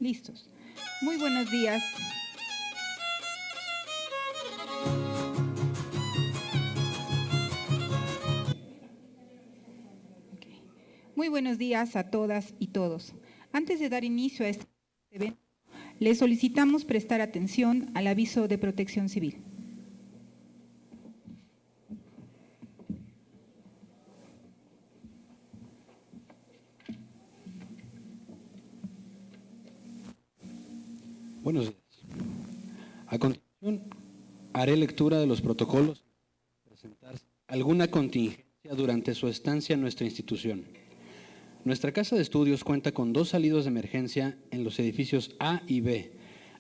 Listos. Muy buenos días. Muy buenos días a todas y todos. Antes de dar inicio a este evento, les solicitamos prestar atención al aviso de protección civil. Buenos días. A continuación, haré lectura de los protocolos para presentar alguna contingencia durante su estancia en nuestra institución. Nuestra casa de estudios cuenta con 2 salidos de emergencia en los edificios A y B,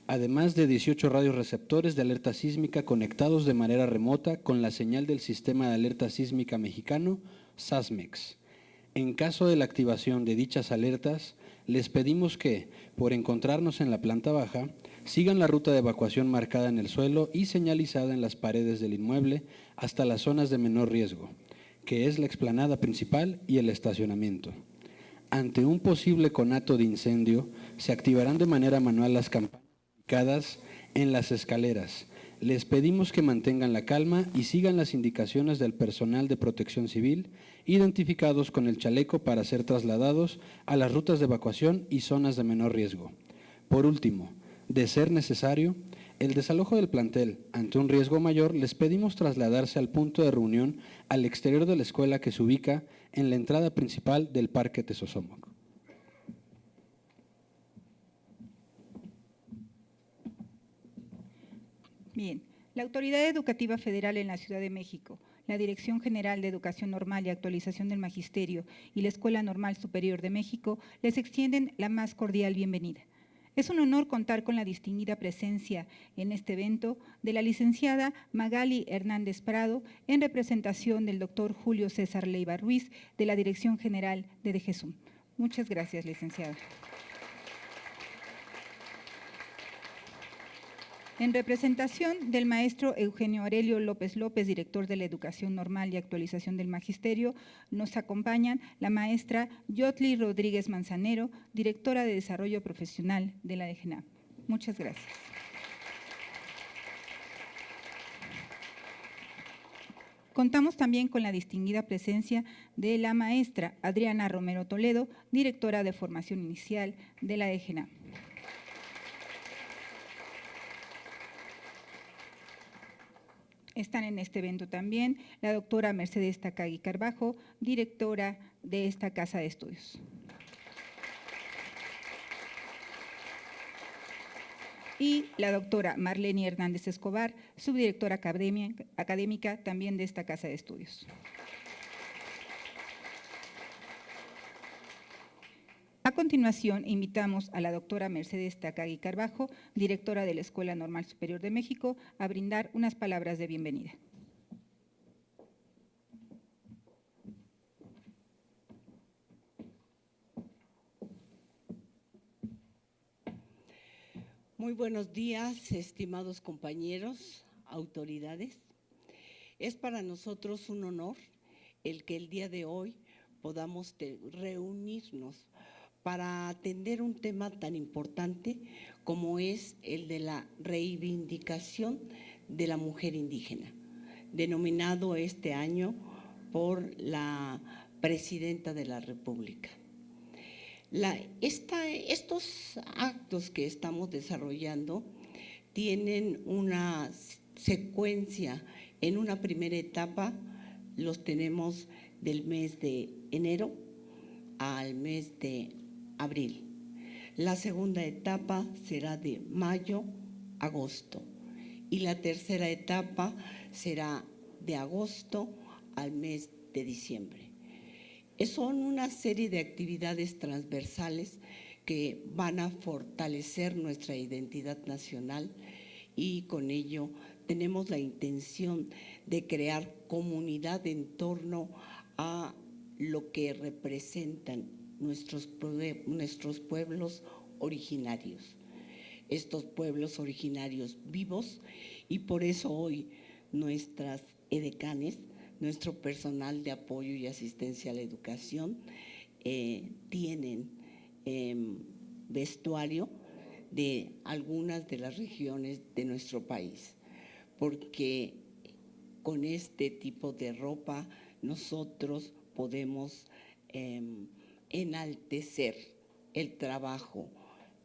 además de 18 radioreceptores de alerta sísmica conectados de manera remota con la señal del Sistema de Alerta Sísmica Mexicano, SASMEX. En caso de la activación de dichas alertas, les pedimos que, por encontrarnos en la planta baja, sigan la ruta de evacuación marcada en el suelo y señalizada en las paredes del inmueble hasta las zonas de menor riesgo, que es la explanada principal y el estacionamiento. Ante un posible conato de incendio, se activarán de manera manual las campanas ubicadas en las escaleras. Les pedimos que mantengan la calma y sigan las indicaciones del personal de protección civil, identificados con el chaleco para ser trasladados a las rutas de evacuación y zonas de menor riesgo. Por último, de ser necesario, el desalojo del plantel ante un riesgo mayor, les pedimos trasladarse al punto de reunión al exterior de la escuela que se ubica en la entrada principal del Parque Tesosomoc. Bien, la Autoridad Educativa Federal en la Ciudad de México, la Dirección General de Educación Normal y Actualización del Magisterio y la Escuela Normal Superior de México les extienden la más cordial bienvenida. Es un honor contar con la distinguida presencia en este evento de la licenciada Magali Hernández Prado en representación del doctor Julio César Leiva Ruiz de la Dirección General de DGSUM. Muchas gracias, licenciada. En representación del maestro Eugenio Aurelio López López, director de la Educación Normal y Actualización del Magisterio, nos acompañan la maestra Yotli Rodríguez Manzanero, directora de Desarrollo Profesional de la DGNAP. Muchas gracias. Contamos también con la distinguida presencia de la maestra Adriana Romero Toledo, directora de Formación Inicial de la DGNAP. Están en este evento también la doctora Mercedes Takagi Carbajo, directora de esta casa de estudios. Y la doctora Marlene Hernández Escobar, subdirectora académica también de esta casa de estudios. A continuación, invitamos a la doctora Mercedes Takagi Carbajo, directora de la Escuela Normal Superior de México, a brindar unas palabras de bienvenida. Muy buenos días, estimados compañeros, autoridades. Es para nosotros un honor el que el día de hoy podamos reunirnos para atender un tema tan importante como es el de la reivindicación de la mujer indígena, denominado este año por la Presidenta de la República. Estos actos que estamos desarrollando tienen una secuencia. En una primera etapa los tenemos del mes de enero al mes de abril. La segunda etapa será de mayo a agosto y la tercera etapa será de agosto al mes de diciembre. Son una serie de actividades transversales que van a fortalecer nuestra identidad nacional y con ello tenemos la intención de crear comunidad en torno a lo que representan nuestros pueblos originarios. Estos pueblos originarios vivos, y por eso hoy nuestras edecanes, nuestro personal de apoyo y asistencia a la educación tienen vestuario de algunas de las regiones de nuestro país, porque con este tipo de ropa nosotros podemos enaltecer el trabajo,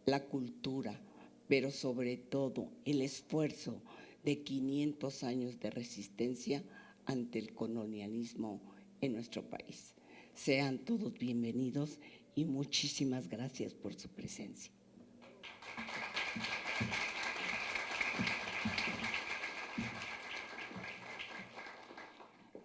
la cultura, pero sobre todo el esfuerzo de 500 años de resistencia ante el colonialismo en nuestro país. Sean todos bienvenidos y muchísimas gracias por su presencia.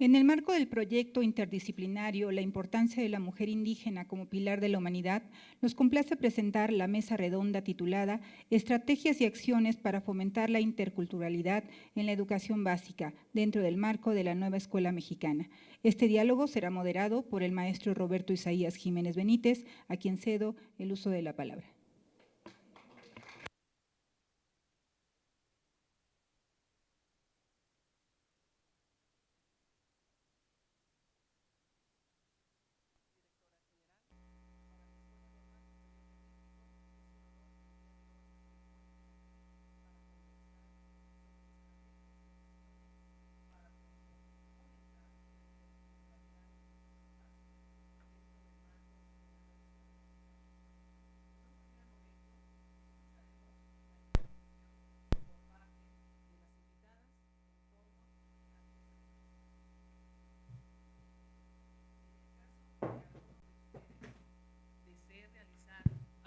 En el marco del proyecto interdisciplinario La importancia de la mujer indígena como pilar de la humanidad, nos complace presentar la mesa redonda titulada Estrategias y acciones para fomentar la interculturalidad en la educación básica dentro del marco de la nueva escuela mexicana. Este diálogo será moderado por el maestro Roberto Isaías Jiménez Benítez, a quien cedo el uso de la palabra.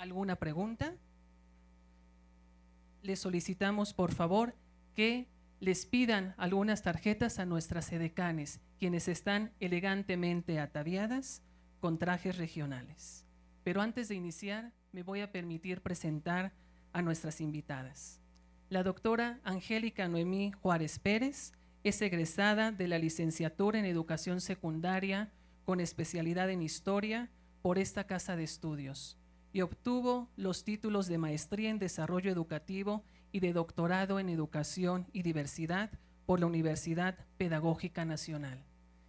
¿Alguna pregunta? Les solicitamos, por favor, que les pidan algunas tarjetas a nuestras edecanes, quienes están elegantemente ataviadas con trajes regionales. Pero antes de iniciar, me voy a permitir presentar a nuestras invitadas. La doctora Angélica Noemí Juárez Pérez es egresada de la licenciatura en Educación Secundaria con especialidad en Historia por esta casa de estudios y obtuvo los títulos de Maestría en Desarrollo Educativo y de Doctorado en Educación y Diversidad por la Universidad Pedagógica Nacional.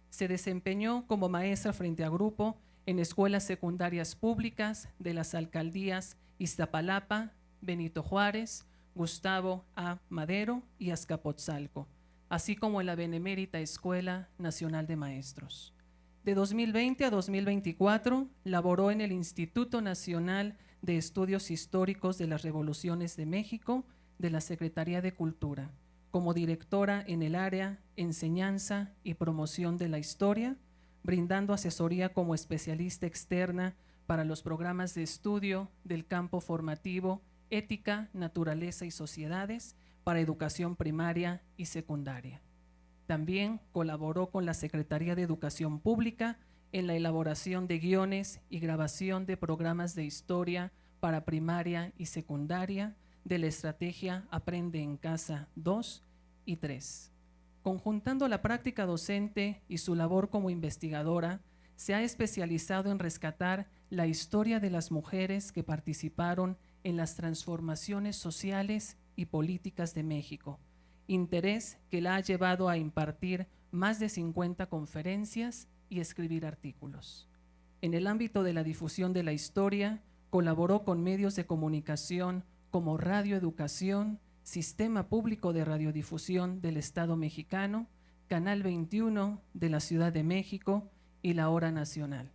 Se desempeñó como maestra frente a grupo en escuelas secundarias públicas de las alcaldías Iztapalapa, Benito Juárez, Gustavo A. Madero y Azcapotzalco, así como en la Benemérita Escuela Nacional de Maestros. De 2020 a 2024, laboró en el Instituto Nacional de Estudios Históricos de las Revoluciones de México de la Secretaría de Cultura, como directora en el área Enseñanza y Promoción de la Historia, brindando asesoría como especialista externa para los programas de estudio del campo formativo Ética, Naturaleza y Sociedades para educación primaria y secundaria. También colaboró con la Secretaría de Educación Pública en la elaboración de guiones y grabación de programas de historia para primaria y secundaria de la estrategia Aprende en Casa 2 y 3. Conjuntando la práctica docente y su labor como investigadora, se ha especializado en rescatar la historia de las mujeres que participaron en las transformaciones sociales y políticas de México, interés que la ha llevado a impartir más de 50 conferencias y escribir artículos. En el ámbito de la difusión de la historia, colaboró con medios de comunicación como Radio Educación, Sistema Público de Radiodifusión del Estado Mexicano, Canal 21 de la Ciudad de México y La Hora Nacional.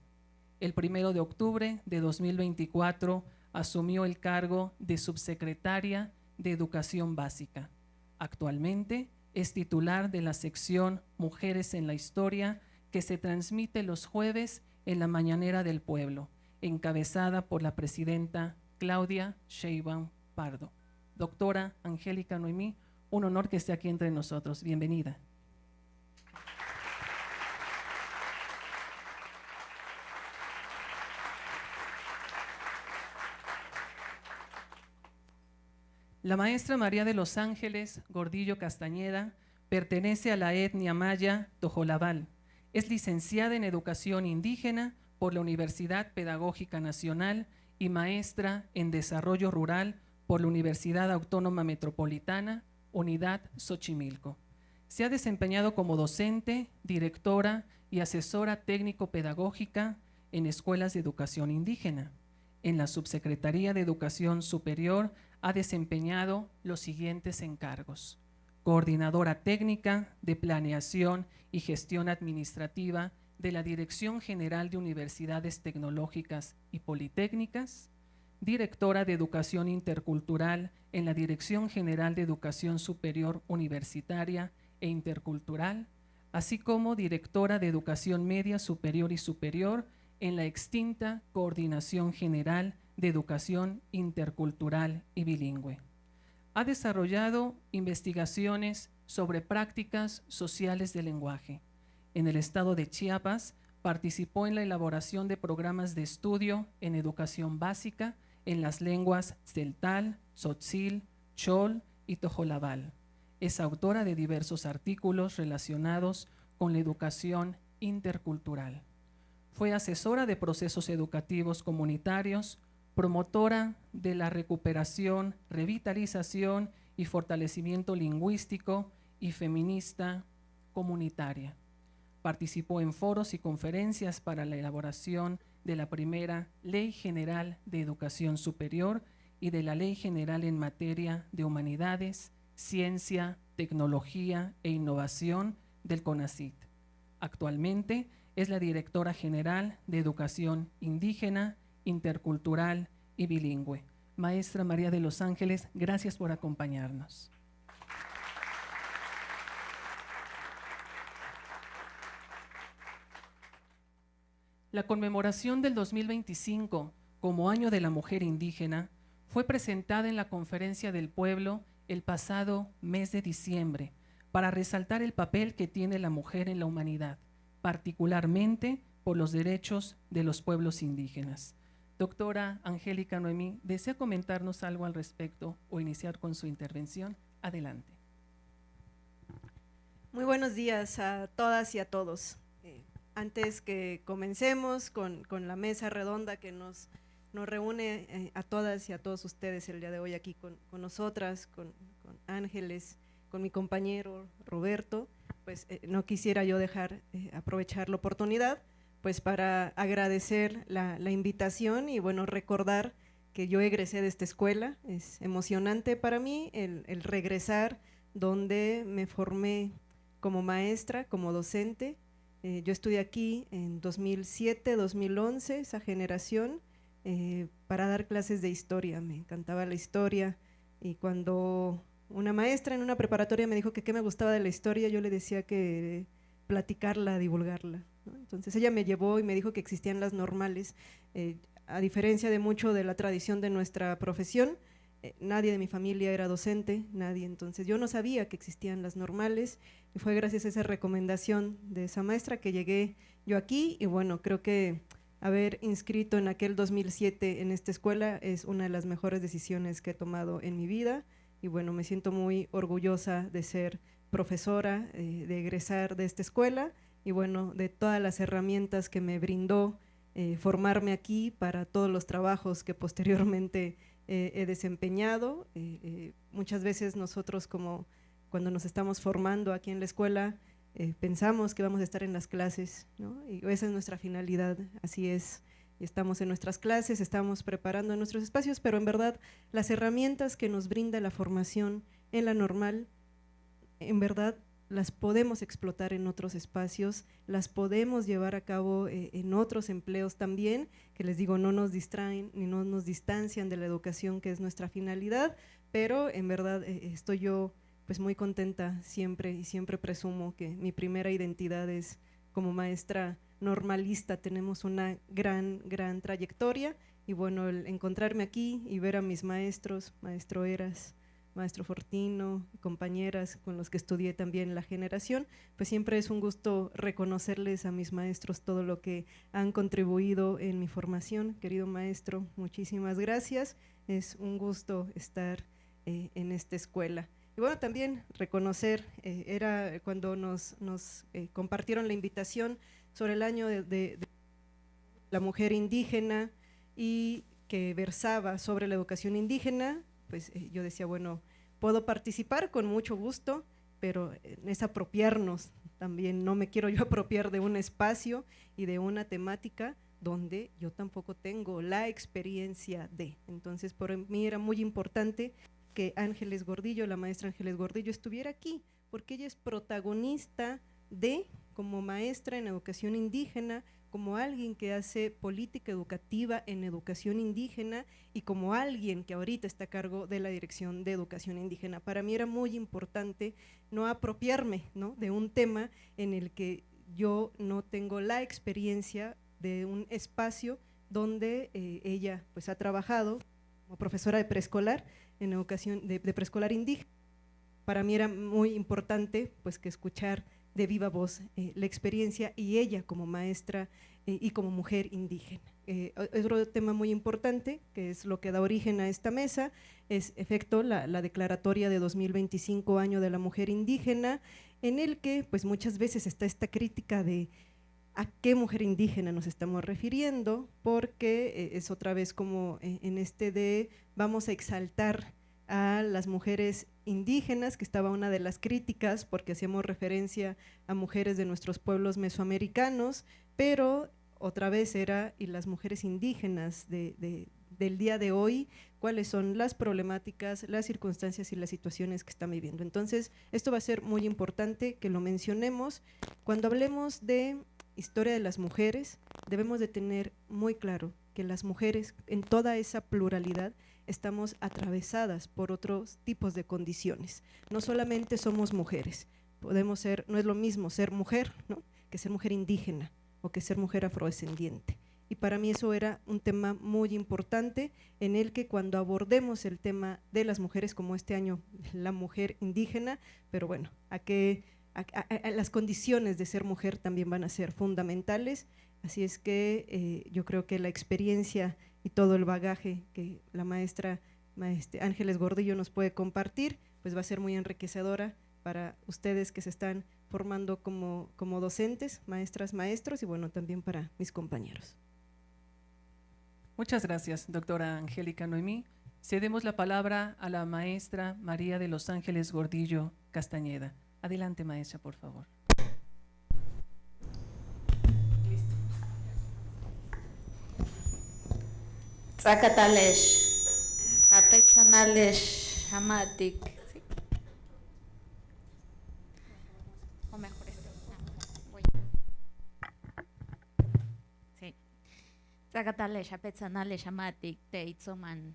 El 1 de octubre de 2024 asumió el cargo de subsecretaria de Educación Básica. Actualmente es titular de la sección Mujeres en la Historia, que se transmite los jueves en la Mañanera del Pueblo, encabezada por la presidenta Claudia Sheinbaum Pardo. Doctora Angélica Noemí, un honor que esté aquí entre nosotros. Bienvenida. La maestra María de los Ángeles Gordillo Castañeda pertenece a la etnia maya Tojolabal. Es licenciada en Educación Indígena por la Universidad Pedagógica Nacional y maestra en Desarrollo Rural por la Universidad Autónoma Metropolitana, Unidad Xochimilco. Se ha desempeñado como docente, directora y asesora técnico-pedagógica en escuelas de educación indígena. En la Subsecretaría de Educación Superior ha desempeñado los siguientes encargos: coordinadora técnica de planeación y gestión administrativa de la Dirección General de Universidades Tecnológicas y Politécnicas, directora de Educación Intercultural en la Dirección General de Educación Superior Universitaria e Intercultural, así como directora de Educación Media Superior y Superior en la extinta Coordinación General de Educación Intercultural y Bilingüe. Ha desarrollado investigaciones sobre prácticas sociales del lenguaje. En el estado de Chiapas participó en la elaboración de programas de estudio en educación básica en las lenguas tzeltal, tzotzil, chol y tojolabal. Es autora de diversos artículos relacionados con la educación intercultural. Fue asesora de procesos educativos comunitarios, promotora de la recuperación, revitalización y fortalecimiento lingüístico y feminista comunitaria. Participó en foros y conferencias para la elaboración de la primera Ley General de Educación Superior y de la Ley General en materia de humanidades, ciencia, tecnología e innovación del CONACYT. Actualmente es la directora general de Educación Indígena, Intercultural y Bilingüe. Maestra María de los Ángeles, gracias por acompañarnos. La conmemoración del 2025 como Año de la Mujer Indígena fue presentada en la Conferencia del Pueblo el pasado mes de diciembre para resaltar el papel que tiene la mujer en la humanidad, particularmente por los derechos de los pueblos indígenas. Doctora Angélica Noemí, ¿desea comentarnos algo al respecto o iniciar con su intervención? Adelante. Muy buenos días a todas y a todos. Antes que comencemos con la mesa redonda que nos reúne a todas y a todos ustedes el día de hoy aquí con nosotras, con Ángeles, con mi compañero Roberto, pues no quisiera yo dejar aprovechar la oportunidad pues para agradecer la invitación y bueno, recordar que yo egresé de esta escuela. Es emocionante para mí el regresar donde me formé como maestra, como docente. Yo estudié aquí en 2007, 2011, esa generación, para dar clases de historia. Me encantaba la historia y cuando una maestra en una preparatoria me dijo que qué me gustaba de la historia, yo le decía que platicarla, divulgarla, ¿no? Entonces ella me llevó y me dijo que existían las normales. A diferencia de mucho de la tradición de nuestra profesión, nadie de mi familia era docente, nadie, entonces yo no sabía que existían las normales y fue gracias a esa recomendación de esa maestra que llegué yo aquí y bueno, creo que haber inscrito en aquel 2007 en esta escuela es una de las mejores decisiones que he tomado en mi vida y bueno, me siento muy orgullosa de ser profesora, de egresar de esta escuela y bueno, de todas las herramientas que me brindó formarme aquí para todos los trabajos que posteriormente he desempeñado. Muchas veces nosotros como cuando nos estamos formando aquí en la escuela pensamos que vamos a estar en las clases, ¿no? Y esa es nuestra finalidad, así es, estamos en nuestras clases, estamos preparando nuestros espacios, pero en verdad las herramientas que nos brinda la formación en la normal, en verdad las podemos explotar en otros espacios, las podemos llevar a cabo en otros empleos también, que les digo, no nos distraen ni no nos distancian de la educación que es nuestra finalidad, pero en verdad estoy yo pues muy contenta siempre y siempre presumo que mi primera identidad es como maestra normalista. Tenemos una gran trayectoria y bueno, el encontrarme aquí y ver a mis maestros, maestro Eras, maestro Fortino, compañeras con los que estudié también la generación, pues siempre es un gusto reconocerles a mis maestros todo lo que han contribuido en mi formación. Querido maestro, muchísimas gracias, es un gusto estar en esta escuela. Y bueno, también reconocer, era cuando nos compartieron la invitación sobre el año de la mujer indígena y que versaba sobre la educación indígena, pues yo decía, bueno, puedo participar con mucho gusto, pero es apropiarnos también, no me quiero yo apropiar de un espacio y de una temática donde yo tampoco tengo la experiencia de. Entonces, por mí era muy importante que Ángeles Gordillo, la maestra Ángeles Gordillo, estuviera aquí, porque ella es protagonista de, como maestra en educación indígena, como alguien que hace política educativa en educación indígena y como alguien que ahorita está a cargo de la Dirección de Educación Indígena. Para mí era muy importante no apropiarme, ¿no?, de un tema en el que yo no tengo la experiencia de un espacio donde ella pues ha trabajado como profesora de preescolar en educación de preescolar indígena. Para mí era muy importante pues que escuchar de viva voz la experiencia y ella como maestra y como mujer indígena. Otro tema muy importante, que es lo que da origen a esta mesa, es efecto la declaratoria de 2025 año de la mujer indígena, en el que pues muchas veces está esta crítica de a qué mujer indígena nos estamos refiriendo, porque es otra vez como en este de vamos a exaltar a las mujeres indígenas, que estaba una de las críticas porque hacíamos referencia a mujeres de nuestros pueblos mesoamericanos, pero otra vez era y las mujeres indígenas del día de hoy, cuáles son las problemáticas, las circunstancias y las situaciones que están viviendo. Entonces, esto va a ser muy importante que lo mencionemos. Cuando hablemos de historia de las mujeres, debemos de tener muy claro que las mujeres en toda esa pluralidad estamos atravesadas por otros tipos de condiciones. No solamente somos mujeres, podemos ser, no es lo mismo ser mujer, ¿no?, que ser mujer indígena o que ser mujer afrodescendiente. Y para mí eso era un tema muy importante en el que cuando abordemos el tema de las mujeres, como este año la mujer indígena, pero bueno, las condiciones de ser mujer también van a ser fundamentales, así es que yo creo que la experiencia y todo el bagaje que la maestra Ángeles Gordillo nos puede compartir, pues va a ser muy enriquecedora para ustedes que se están formando como docentes, maestras, maestros y bueno, también para mis compañeros. Muchas gracias, doctora Angélica Noemí. Cedemos la palabra a la maestra María de los Ángeles Gordillo Castañeda. Adelante, maestra, por favor. Tzakatalesh, Japetzanalesh, Hamatik. ¿Sí? O mejor voy. Sí. Tzakatalesh, Japetzanalesh, Hamatik, Teitzoman,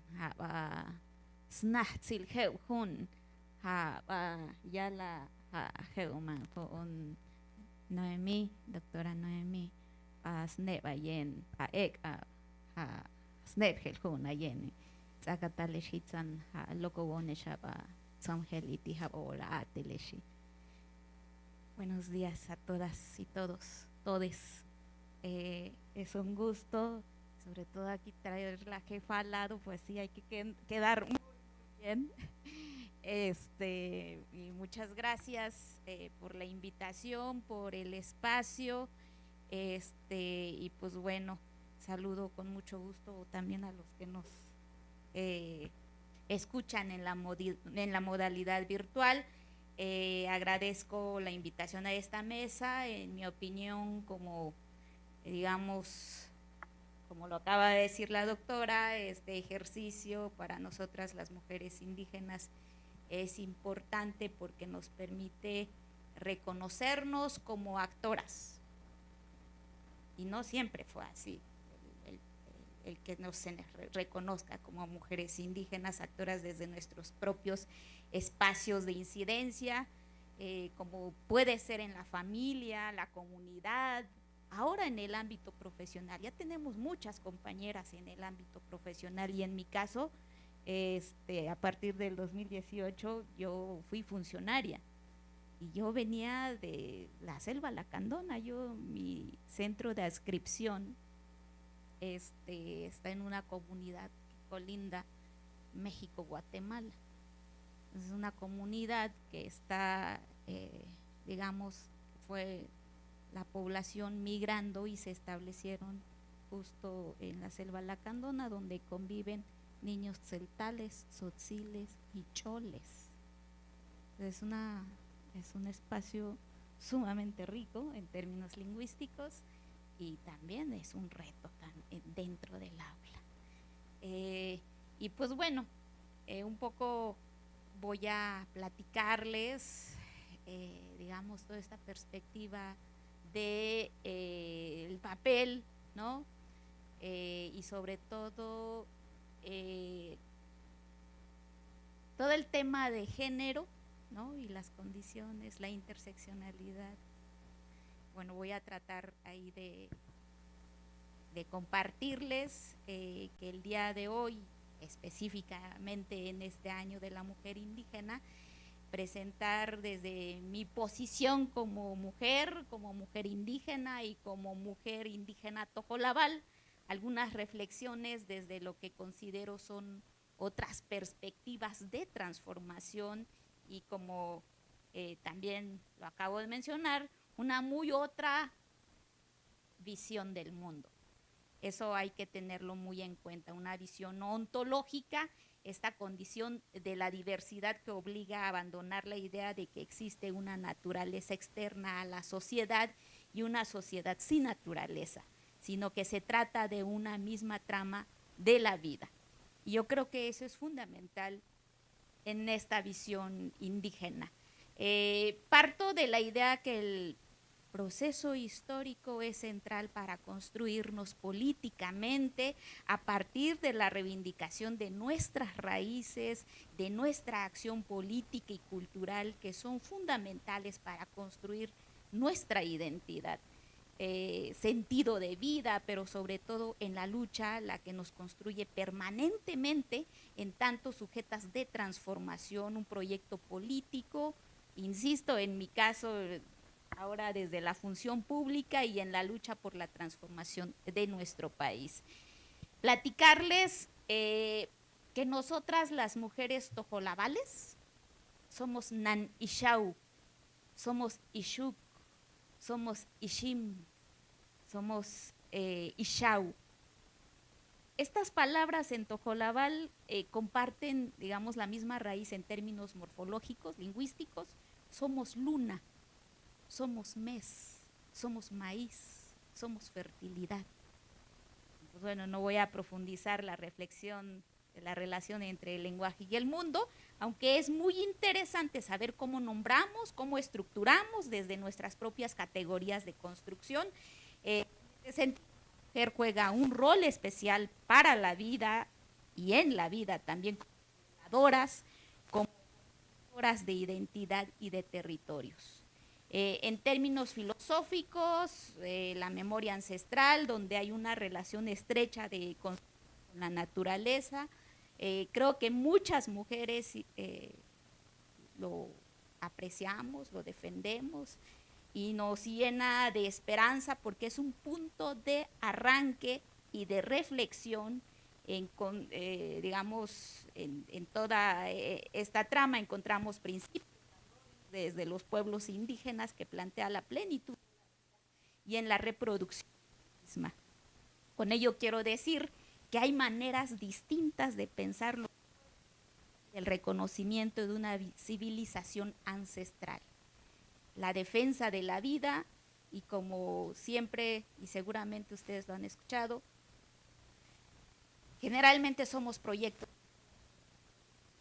Snah Tzilheu Hun, Yala Heuman, Hun Noemí, doctora Noemí, Snebayen, Ek, Snebhel Hun Ayene, Tzakatalesh Hitzan, Locobonesha, Tzomheliti, Habola Ateleshi. Buenos días a todas y todos, todes. Es un gusto, sobre todo aquí traer la jefa al lado, pues sí, hay que quedar muy bien. Y muchas gracias por la invitación, por el espacio, y pues bueno, saludo con mucho gusto también a los que nos escuchan en la modalidad virtual. Agradezco la invitación a esta mesa. En mi opinión, como digamos, como lo acaba de decir la doctora, este ejercicio para nosotras las mujeres indígenas es importante porque nos permite reconocernos como actoras. Y no siempre fue así. El que nos reconozca como mujeres indígenas, actoras desde nuestros propios espacios de incidencia, como puede ser en la familia, la comunidad, ahora en el ámbito profesional. Ya tenemos muchas compañeras en el ámbito profesional y en mi caso, a partir del 2018 yo fui funcionaria y yo venía de la Selva Lacandona. Mi centro de adscripción está en una comunidad que colinda México-Guatemala. Es una comunidad que está, digamos, fue la población migrando y se establecieron justo en la Selva Lacandona, donde conviven niños tzeltales, tzotziles y choles. Es un espacio sumamente rico en términos lingüísticos y también es un reto dentro del aula. Y pues bueno, un poco voy a platicarles, digamos, toda esta perspectiva de el papel, ¿no? Y sobre todo todo el tema de género, ¿no? Y las condiciones, la interseccionalidad. Bueno, voy a tratar ahí de compartirles que el día de hoy, específicamente en este año de la mujer indígena, presentar desde mi posición como mujer indígena y como mujer indígena tojolabal, algunas reflexiones desde lo que considero son otras perspectivas de transformación y como también lo acabo de mencionar, una muy otra visión del mundo. Eso hay que tenerlo muy en cuenta, una visión ontológica, esta condición de la diversidad que obliga a abandonar la idea de que existe una naturaleza externa a la sociedad y una sociedad sin naturaleza, sino que se trata de una misma trama de la vida. Y yo creo que eso es fundamental en esta visión indígena. Parto de la idea que el proceso histórico es central para construirnos políticamente a partir de la reivindicación de nuestras raíces, de nuestra acción política y cultural, que son fundamentales para construir nuestra identidad, sentido de vida, pero sobre todo en la lucha, la que nos construye permanentemente en tanto sujetas de transformación, un proyecto político, insisto, en mi caso, ahora desde la función pública y en la lucha por la transformación de nuestro país. Platicarles que nosotras las mujeres tojolabales somos Nan Ishau, somos Ishuk, somos Ishim, somos Ishau. Estas palabras en tojolabal comparten, digamos, la misma raíz en términos morfológicos, lingüísticos. Somos luna, somos mes, somos maíz, somos fertilidad. Pues bueno, no voy a profundizar la reflexión de la relación entre el lenguaje y el mundo, aunque es muy interesante saber cómo nombramos, cómo estructuramos desde nuestras propias categorías de construcción. En ese sentido, la mujer juega un rol especial para la vida y en la vida también como creadoras, como creadoras de identidad y de territorios. En términos filosóficos, la memoria ancestral, donde hay una relación estrecha con la naturaleza, creo que muchas mujeres lo apreciamos, lo defendemos y nos llena de esperanza porque es un punto de arranque y de reflexión digamos, en toda esta trama encontramos principios desde los pueblos indígenas que plantea la plenitud y en la reproducción misma. Con ello quiero decir que hay maneras distintas de pensarlo, el reconocimiento de una civilización ancestral, la defensa de la vida y como siempre y seguramente ustedes lo han escuchado, generalmente somos proyectos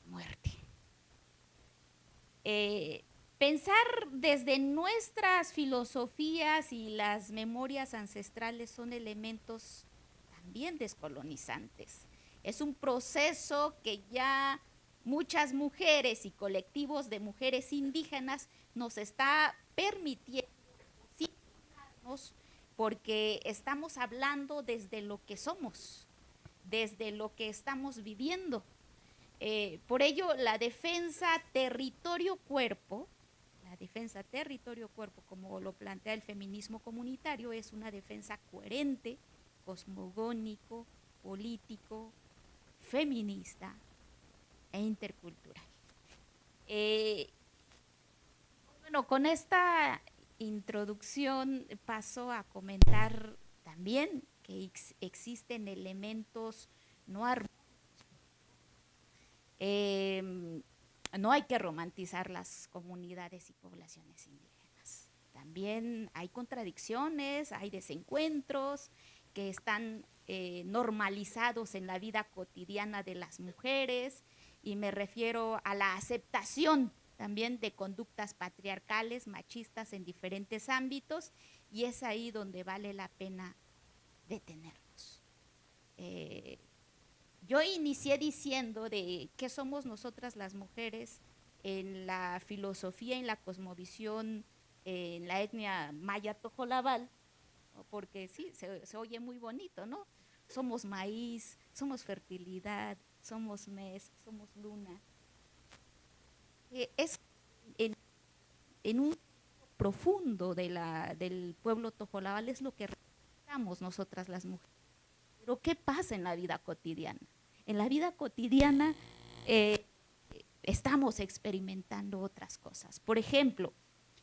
de muerte. Pensar desde nuestras filosofías y las memorias ancestrales son elementos también descolonizantes. Es un proceso que ya muchas mujeres y colectivos de mujeres indígenas nos está permitiendo situarnos porque estamos hablando desde lo que somos, desde lo que estamos viviendo. Por ello, la defensa territorio-cuerpo, como lo plantea el feminismo comunitario, es una defensa coherente, cosmogónico, político, feminista e intercultural. Bueno, con esta introducción paso a comentar también que existen elementos no armónicos. No hay que romantizar las comunidades y poblaciones indígenas. también hay contradicciones, hay desencuentros que están normalizados en la vida cotidiana de las mujeres, y me refiero a la aceptación también de conductas patriarcales, machistas en diferentes ámbitos, y es ahí donde vale la pena detenernos. Yo inicié diciendo de qué somos nosotras las mujeres en la filosofía, en la cosmovisión, en la etnia maya tojolabal, ¿no? Porque sí, se oye muy bonito, ¿no? Somos maíz, somos fertilidad, somos mes, somos luna. Es en un profundo del pueblo tojolabal es lo que representamos nosotras las mujeres. Pero ¿qué pasa en la vida cotidiana? En la vida cotidiana estamos experimentando otras cosas. Por ejemplo,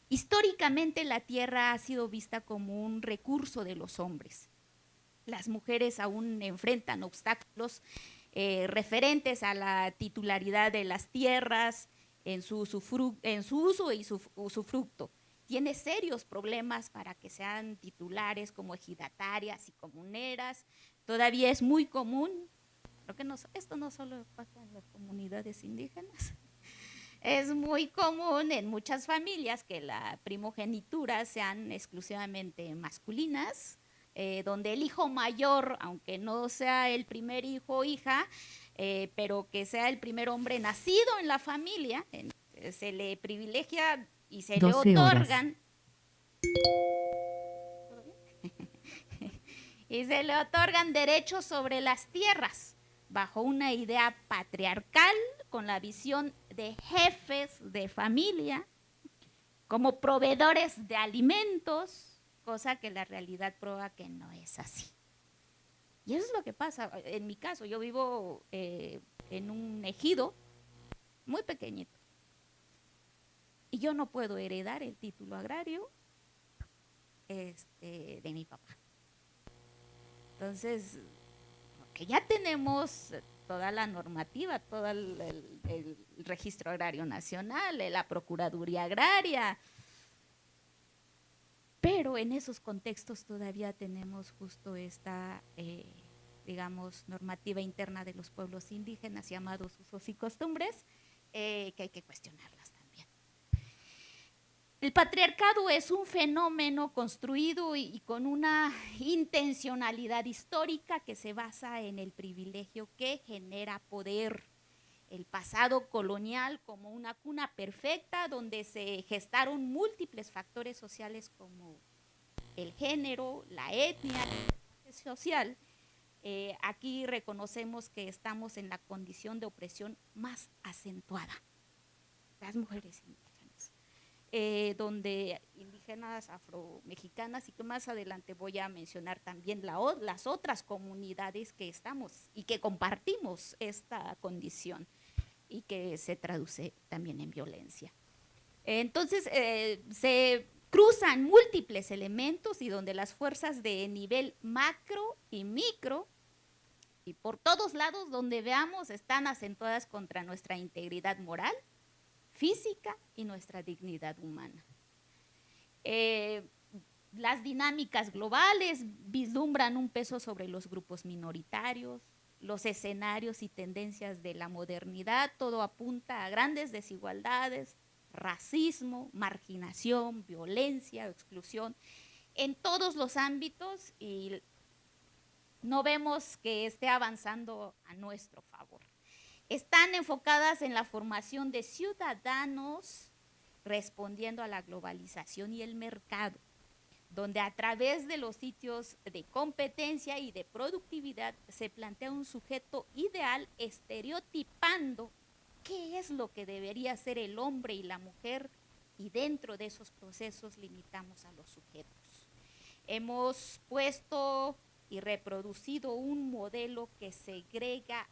históricamente la tierra ha sido vista como un recurso de los hombres. Las mujeres aún enfrentan obstáculos referentes a la titularidad de las tierras, en su uso y su usufructo. Tiene serios problemas para que sean titulares como ejidatarias y comuneras. Todavía es muy común, creo que esto no solo pasa en las comunidades indígenas, es muy común en muchas familias que la primogenitura sean exclusivamente masculinas, donde el hijo mayor, aunque no sea el primer hijo o hija, pero que sea el primer hombre nacido en la familia, se le privilegia y se le otorgan. Y se le otorgan derechos sobre las tierras, bajo una idea patriarcal, con la visión de jefes de familia, como proveedores de alimentos, cosa que la realidad prueba que no es así. Y eso es lo que pasa. En mi caso, yo vivo en un ejido muy pequeñito, y yo no puedo heredar el título agrario de mi papá. Entonces, que ya tenemos toda la normativa, todo el registro agrario nacional, la procuraduría agraria, pero en esos contextos todavía tenemos justo esta, digamos, normativa interna de los pueblos indígenas, llamados usos y costumbres, que hay que cuestionarlas también. El patriarcado es un fenómeno construido y con una intencionalidad histórica que se basa en el privilegio que genera poder. El pasado colonial como una cuna perfecta donde se gestaron múltiples factores sociales como el género, la etnia, el social. Aquí reconocemos que estamos en la condición de opresión más acentuada, las mujeres indígenas. Donde indígenas afromexicanas, y que más adelante voy a mencionar también las otras comunidades que estamos y que compartimos esta condición y que se traduce también en violencia. Entonces, se cruzan múltiples elementos y donde las fuerzas de nivel macro y micro, y por todos lados donde veamos, están acentuadas contra nuestra integridad moral, física y nuestra dignidad humana. Las dinámicas globales vislumbran un peso sobre los grupos minoritarios, los escenarios y tendencias de la modernidad, todo apunta a grandes desigualdades, racismo, marginación, violencia, exclusión, en todos los ámbitos, y no vemos que esté avanzando a nuestro favor. Están enfocadas en la formación de ciudadanos respondiendo a la globalización y el mercado, donde a través de los sitios de competencia y de productividad se plantea un sujeto ideal estereotipando qué es lo que debería ser el hombre y la mujer, y dentro de esos procesos limitamos a los sujetos. Hemos puesto y reproducido un modelo que segrega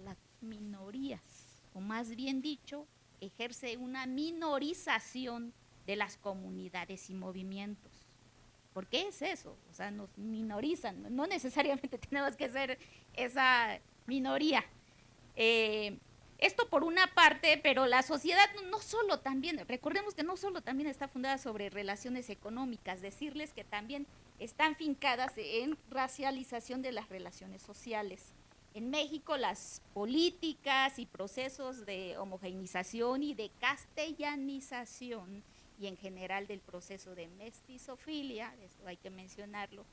las minorías, o más bien dicho, ejerce una minorización de las comunidades y movimientos. ¿Por qué es eso? O sea, nos minorizan, no necesariamente tenemos que ser esa minoría. Esto por una parte, pero la sociedad no solo también, recordemos que no solo también está fundada sobre relaciones económicas, decirles que también están fincadas en racialización de las relaciones sociales. En México las políticas y procesos de homogeneización y de castellanización y en general del proceso de mestizofilia, esto hay que mencionarlo,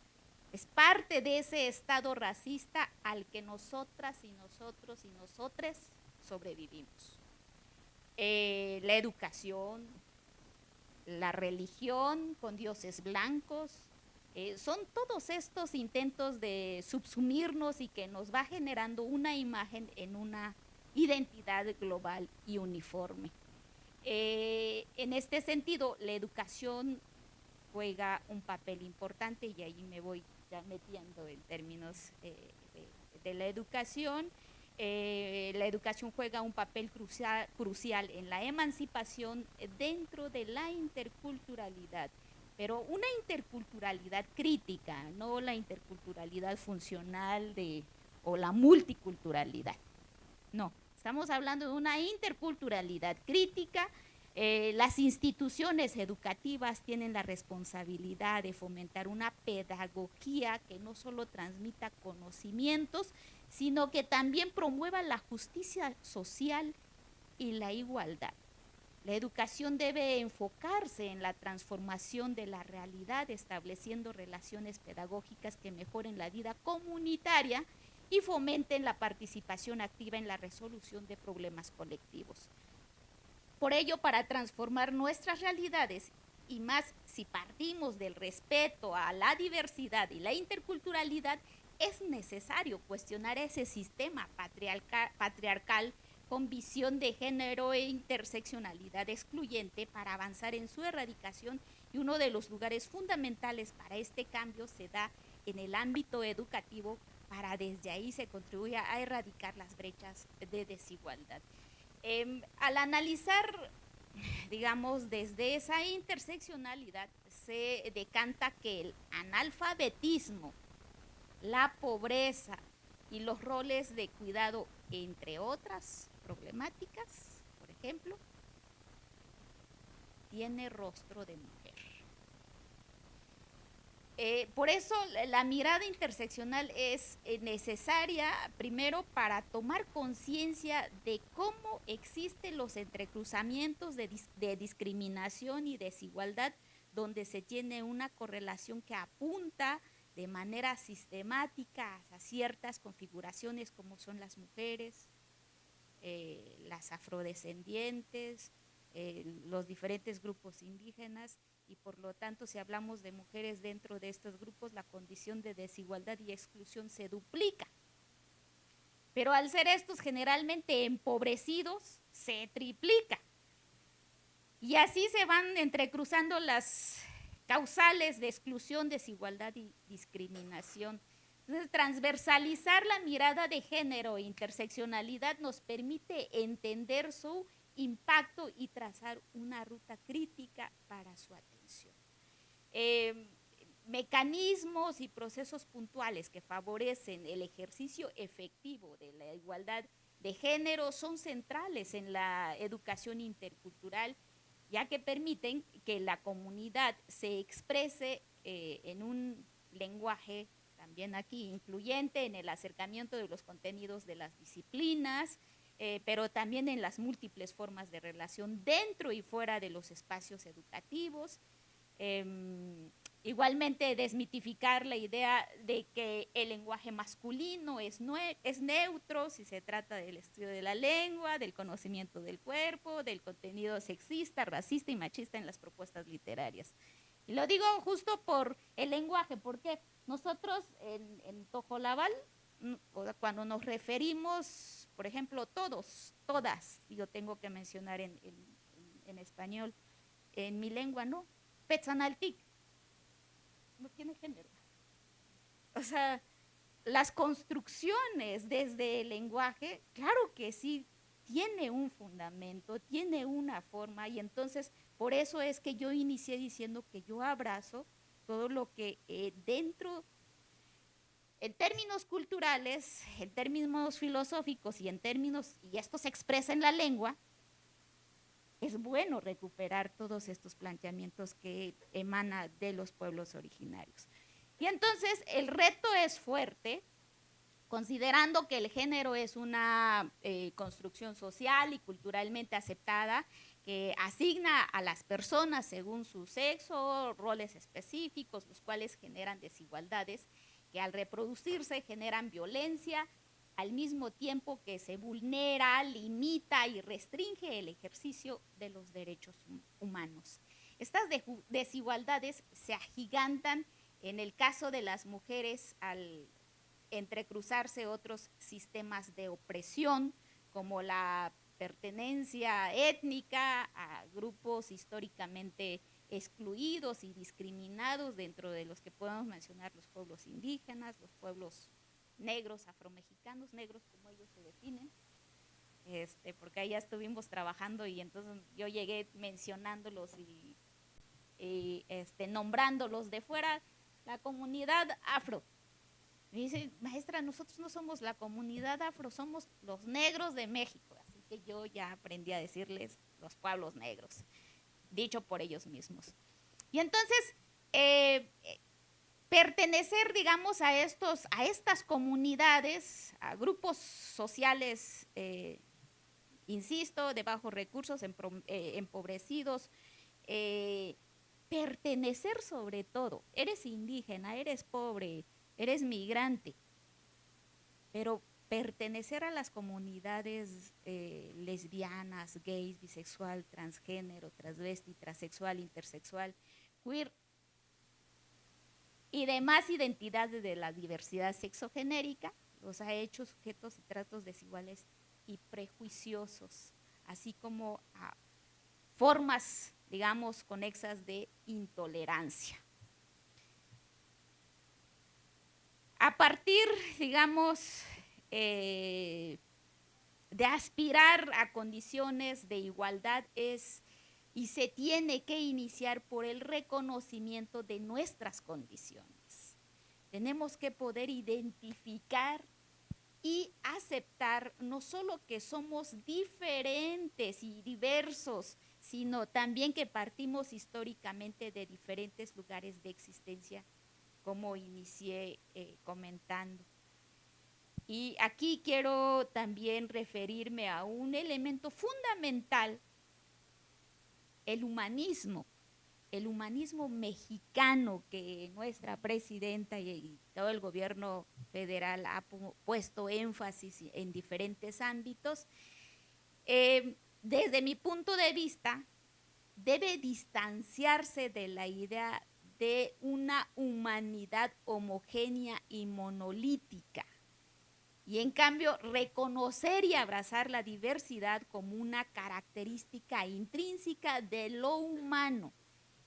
es parte de ese estado racista al que nosotras y nosotros y nosotres sobrevivimos. La educación, la religión con dioses blancos, son todos estos intentos de subsumirnos y que nos va generando una imagen en una identidad global y uniforme. En este sentido, la educación juega un papel importante y ahí me voy ya metiendo en términos de la educación. La educación juega un papel crucial en la emancipación dentro de la interculturalidad, pero una interculturalidad crítica, no la interculturalidad funcional o la multiculturalidad. No, estamos hablando de una interculturalidad crítica. Las instituciones educativas tienen la responsabilidad de fomentar una pedagogía que no solo transmita conocimientos, sino que también promueva la justicia social y la igualdad. La educación debe enfocarse en la transformación de la realidad, estableciendo relaciones pedagógicas que mejoren la vida comunitaria y fomenten la participación activa en la resolución de problemas colectivos. Por ello, para transformar nuestras realidades, y más si partimos del respeto a la diversidad y la interculturalidad, es necesario cuestionar ese sistema patriarcal con visión de género e interseccionalidad excluyente para avanzar en su erradicación, y uno de los lugares fundamentales para este cambio se da en el ámbito educativo, para desde ahí se contribuye a erradicar las brechas de desigualdad. Al analizar, digamos, desde esa interseccionalidad, se decanta que el analfabetismo, la pobreza y los roles de cuidado, entre otras problemáticas, por ejemplo, tiene rostro de mujer. Por eso la mirada interseccional es necesaria, primero, para tomar conciencia de cómo existen los entrecruzamientos de discriminación y desigualdad, donde se tiene una correlación que apunta de manera sistemática a ciertas configuraciones como son las mujeres, las afrodescendientes, los diferentes grupos indígenas, y por lo tanto, si hablamos de mujeres dentro de estos grupos, la condición de desigualdad y exclusión se duplica. Pero al ser estos generalmente empobrecidos, se triplica. Y así se van entrecruzando las causales de exclusión, desigualdad y discriminación. Entonces, transversalizar la mirada de género e interseccionalidad nos permite entender su impacto y trazar una ruta crítica para su atención. Mecanismos y procesos puntuales que favorecen el ejercicio efectivo de la igualdad de género son centrales en la educación intercultural, ya que permiten que la comunidad se exprese en un lenguaje también aquí incluyente en el acercamiento de los contenidos de las disciplinas, pero también en las múltiples formas de relación dentro y fuera de los espacios educativos. Igualmente, desmitificar la idea de que el lenguaje masculino es neutro si se trata del estudio de la lengua, del conocimiento del cuerpo, del contenido sexista, racista y machista en las propuestas literarias. Y lo digo justo por el lenguaje, porque nosotros en Tojolabal, cuando nos referimos, por ejemplo, todos, todas, yo tengo que mencionar en español, en mi lengua no, Petzanaltic, no tiene género. O sea, las construcciones desde el lenguaje, claro que sí, tiene un fundamento, tiene una forma, y entonces por eso es que yo inicié diciendo que yo abrazo todo lo que dentro en términos culturales, en términos filosóficos y y esto se expresa en la lengua, es bueno recuperar todos estos planteamientos que emanan de los pueblos originarios. Y entonces el reto es fuerte, considerando que el género es una construcción social y culturalmente aceptada, que asigna a las personas según su sexo roles específicos, los cuales generan desigualdades, que al reproducirse generan violencia, al mismo tiempo que se vulnera, limita y restringe el ejercicio de los derechos humanos. Estas desigualdades se agigantan en el caso de las mujeres al entrecruzarse otros sistemas de opresión, como la pertenencia étnica a grupos históricamente excluidos y discriminados, dentro de los que podemos mencionar los pueblos indígenas, los pueblos negros, afromexicanos, negros como ellos se definen, porque allá estuvimos trabajando y entonces yo llegué mencionándolos y nombrándolos de fuera, la comunidad afro. Me dice, maestra, nosotros no somos la comunidad afro, somos los negros de México. Así que yo ya aprendí a decirles los pueblos negros, dicho por ellos mismos. Y entonces, pertenecer, digamos, a estas comunidades, a grupos sociales, insisto, de bajos recursos, empobrecidos, pertenecer sobre todo, eres indígena, eres pobre, eres migrante, pero pertenecer a las comunidades lesbianas, gays, bisexual, transgénero, transvesti, transexual, intersexual, queer y demás identidades de la diversidad sexogenérica, los ha hecho sujetos y tratos desiguales y prejuiciosos, así como a formas, digamos, conexas de intolerancia. A partir, digamos, de aspirar a condiciones de igualdad y se tiene que iniciar por el reconocimiento de nuestras condiciones. Tenemos que poder identificar y aceptar no solo que somos diferentes y diversos, sino también que partimos históricamente de diferentes lugares de existencia, como inicié comentando. Y aquí quiero también referirme a un elemento fundamental, el humanismo mexicano, que nuestra presidenta y todo el gobierno federal ha puesto énfasis en diferentes ámbitos. Desde mi punto de vista, debe distanciarse de la idea de una humanidad homogénea y monolítica, y en cambio reconocer y abrazar la diversidad como una característica intrínseca de lo humano.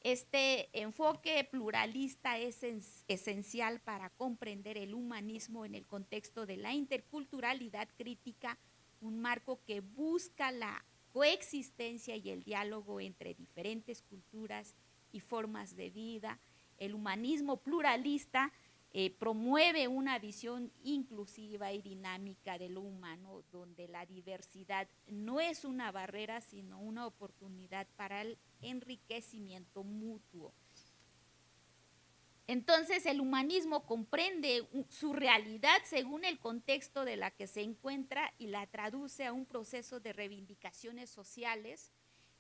Este enfoque pluralista es esencial para comprender el humanismo en el contexto de la interculturalidad crítica, un marco que busca la coexistencia y el diálogo entre diferentes culturas y formas de vida. El humanismo pluralista promueve una visión inclusiva y dinámica de lo humano, donde la diversidad no es una barrera, sino una oportunidad para el enriquecimiento mutuo. Entonces, el humanismo comprende su realidad según el contexto de la que se encuentra y la traduce a un proceso de reivindicaciones sociales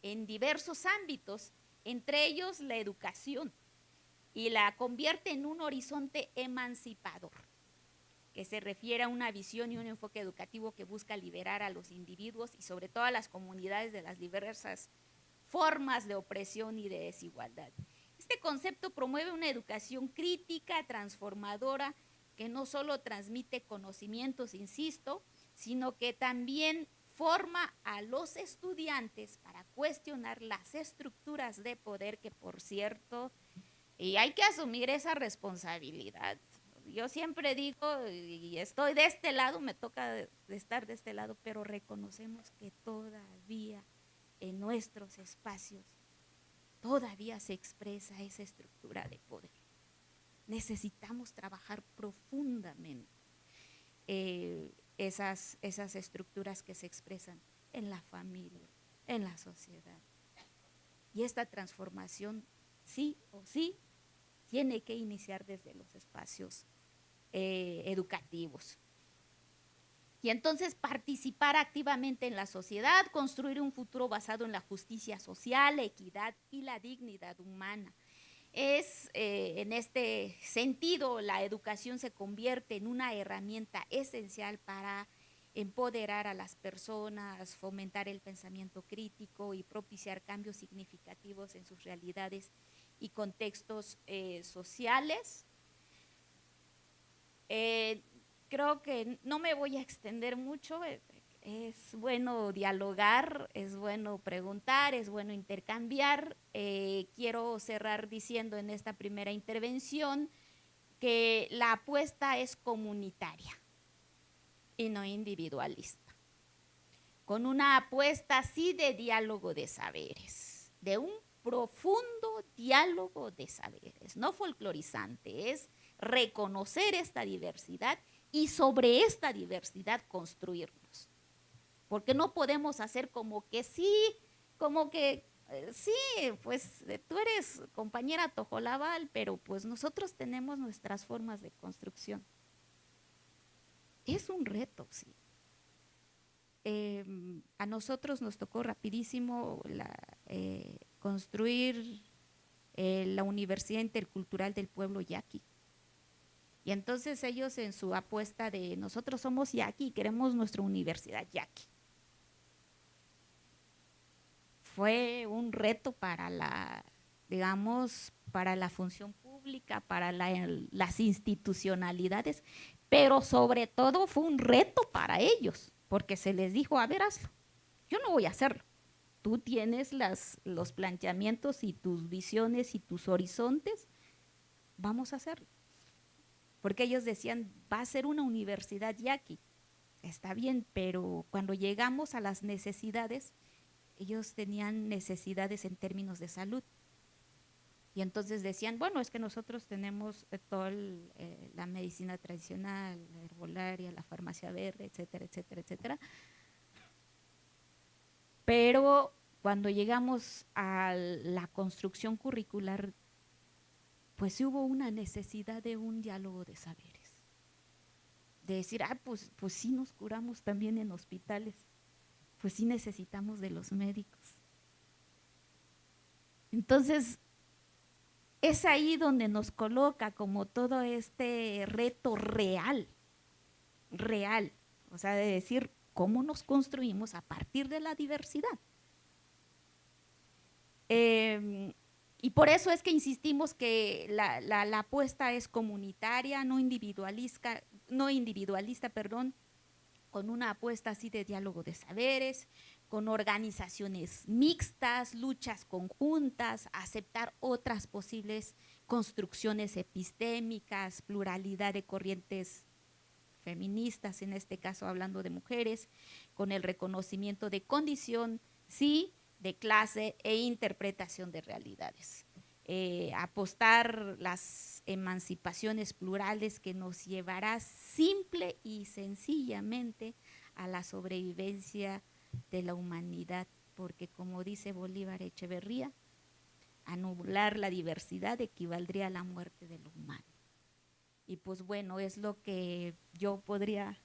en diversos ámbitos, entre ellos la educación, y la convierte en un horizonte emancipador, que se refiere a una visión y un enfoque educativo que busca liberar a los individuos y sobre todo a las comunidades de las diversas formas de opresión y de desigualdad. Este concepto promueve una educación crítica, transformadora, que no solo transmite conocimientos, insisto, sino que también forma a los estudiantes para cuestionar las estructuras de poder que, por cierto, y hay que asumir esa responsabilidad. Yo siempre digo, y estoy de este lado, me toca estar de este lado, pero reconocemos que todavía en nuestros espacios todavía se expresa esa estructura de poder. necesitamos trabajar profundamente esas estructuras que se expresan en la familia, en la sociedad. Y esta transformación, sí o sí, tiene que iniciar desde los espacios educativos. Y entonces participar activamente en la sociedad, construir un futuro basado en la justicia social, la equidad y la dignidad humana. En este sentido, la educación se convierte en una herramienta esencial para empoderar a las personas, fomentar el pensamiento crítico y propiciar cambios significativos en sus realidades y contextos sociales. Creo que no me voy a extender mucho, es bueno dialogar, es bueno preguntar, es bueno intercambiar. Quiero cerrar diciendo en esta primera intervención que la apuesta es comunitaria y no individualista, con una apuesta sí de diálogo de saberes, de un profundo diálogo de saberes, no folclorizante, es reconocer esta diversidad y sobre esta diversidad construirnos. Porque no podemos hacer como que sí, pues tú eres compañera Tojolabal, pero pues nosotros tenemos nuestras formas de construcción. Es un reto, sí. A nosotros nos tocó rapidísimo construir la Universidad Intercultural del Pueblo Yaqui. Y entonces ellos en su apuesta de nosotros somos yaqui y queremos nuestra universidad yaqui. Fue un reto para para la función pública, para las institucionalidades, pero sobre todo fue un reto para ellos, porque se les dijo, a ver, hazlo. Yo no voy a hacerlo. Tú tienes los planteamientos y tus visiones y tus horizontes, vamos a hacerlo. Porque ellos decían, va a ser una universidad yaqui. Está bien, pero cuando llegamos a las necesidades, ellos tenían necesidades en términos de salud. Y entonces decían, bueno, es que nosotros tenemos toda la medicina tradicional, la herbolaria, la farmacia verde, etcétera, etcétera, etcétera. Pero cuando llegamos a la construcción curricular, pues sí hubo una necesidad de un diálogo de saberes. De decir, pues sí nos curamos también en hospitales, pues sí necesitamos de los médicos. Entonces, es ahí donde nos coloca como todo este reto real, o sea, de decir cómo nos construimos a partir de la diversidad. Y por eso es que insistimos que la apuesta es comunitaria, no individualista, con una apuesta así de diálogo de saberes, con organizaciones mixtas, luchas conjuntas, aceptar otras posibles construcciones epistémicas, pluralidad de corrientes feministas, en este caso hablando de mujeres, con el reconocimiento de condición, sí, de clase e interpretación de realidades. Apostar las emancipaciones plurales que nos llevará simple y sencillamente a la sobrevivencia de la humanidad, porque como dice Bolívar Echeverría, anular la diversidad equivaldría a la muerte de lo humano. Y pues bueno, es lo que yo podría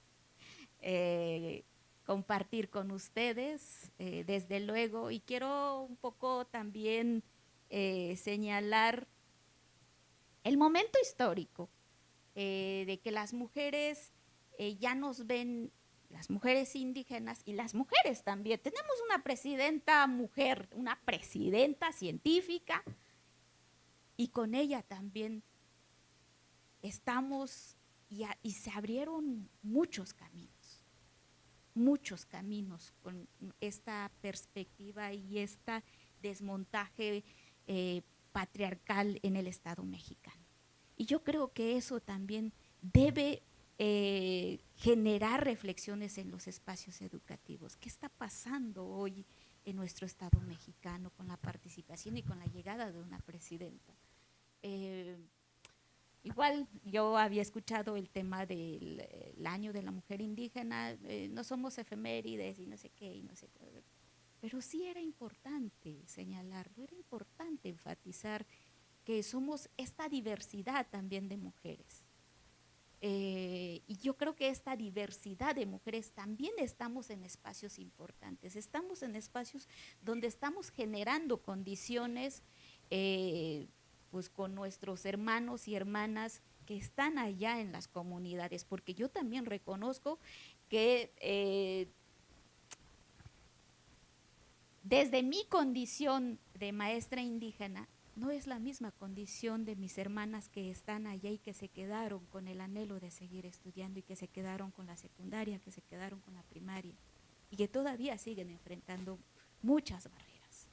compartir con ustedes, desde luego, y quiero un poco también señalar el momento histórico de que las mujeres ya nos ven, las mujeres indígenas y las mujeres también. Tenemos una presidenta mujer, una presidenta científica, y con ella también estamos y se abrieron muchos caminos con esta perspectiva y este desmontaje patriarcal en el Estado mexicano. Y yo creo que eso también debe generar reflexiones en los espacios educativos. ¿Qué está pasando hoy en nuestro Estado mexicano con la participación y con la llegada de una presidenta? igual yo había escuchado el tema del el año de la mujer indígena, no somos efemérides y no sé qué, y no sé qué. Pero sí era importante señalarlo, era importante enfatizar que somos esta diversidad también de mujeres. Y yo creo que esta diversidad de mujeres también estamos en espacios importantes, estamos en espacios donde estamos generando condiciones pues con nuestros hermanos y hermanas que están allá en las comunidades, porque yo también reconozco que desde mi condición de maestra indígena, no es la misma condición de mis hermanas que están allá y que se quedaron con el anhelo de seguir estudiando y que se quedaron con la secundaria, que se quedaron con la primaria y que todavía siguen enfrentando muchas barreras.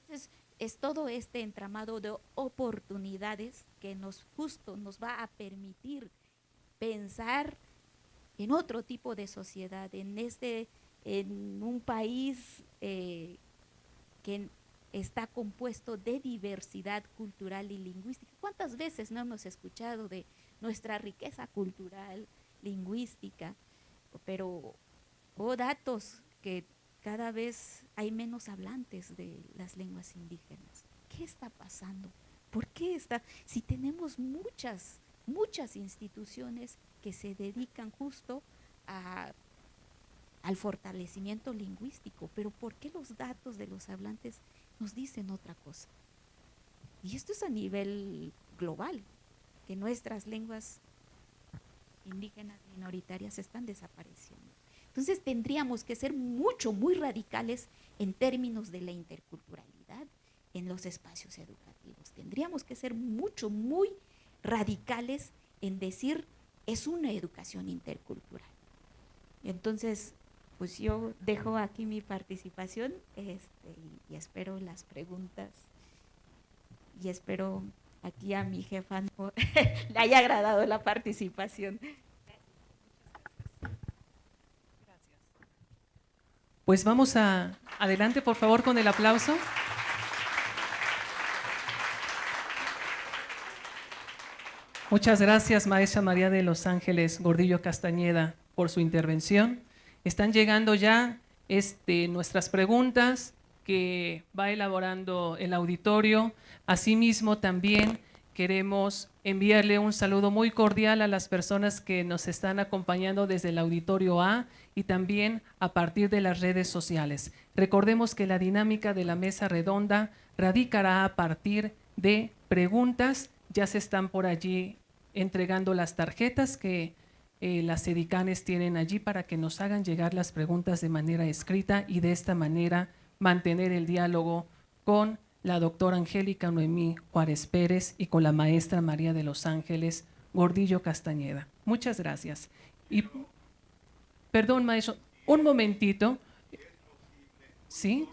Entonces, es todo este entramado de oportunidades que justo nos va a permitir pensar en otro tipo de sociedad, en un país que está compuesto de diversidad cultural y lingüística. ¿Cuántas veces no hemos escuchado de nuestra riqueza cultural, lingüística? Pero datos que cada vez hay menos hablantes de las lenguas indígenas. ¿Qué está pasando? ¿Por qué está? Si tenemos muchas instituciones que se dedican justo al fortalecimiento lingüístico, pero ¿por qué los datos de los hablantes nos dicen otra cosa? Y esto es a nivel global, que nuestras lenguas indígenas minoritarias están desapareciendo. Entonces tendríamos que ser muy radicales en términos de la interculturalidad en los espacios educativos. Tendríamos que ser muy radicales en decir, es una educación intercultural. Entonces, pues yo dejo aquí mi participación y espero las preguntas y espero aquí a mi jefa no le haya agradado la participación. Pues vamos adelante, por favor, con el aplauso. Muchas gracias, maestra María de los Ángeles Gordillo Castañeda, por su intervención. Están llegando ya nuestras preguntas que va elaborando el auditorio. Asimismo, también queremos enviarle un saludo muy cordial a las personas que nos están acompañando desde el auditorio A y también a partir de las redes sociales. Recordemos que la dinámica de la mesa redonda radicará a partir de preguntas. Ya se están por allí entregando las tarjetas que las edecanes tienen allí para que nos hagan llegar las preguntas de manera escrita y de esta manera mantener el diálogo con la doctora Angélica Noemí Juárez Pérez y con la maestra María de los Ángeles Gordillo Castañeda. Muchas gracias. Y, perdón, maestro, un momentito. ¿Sí?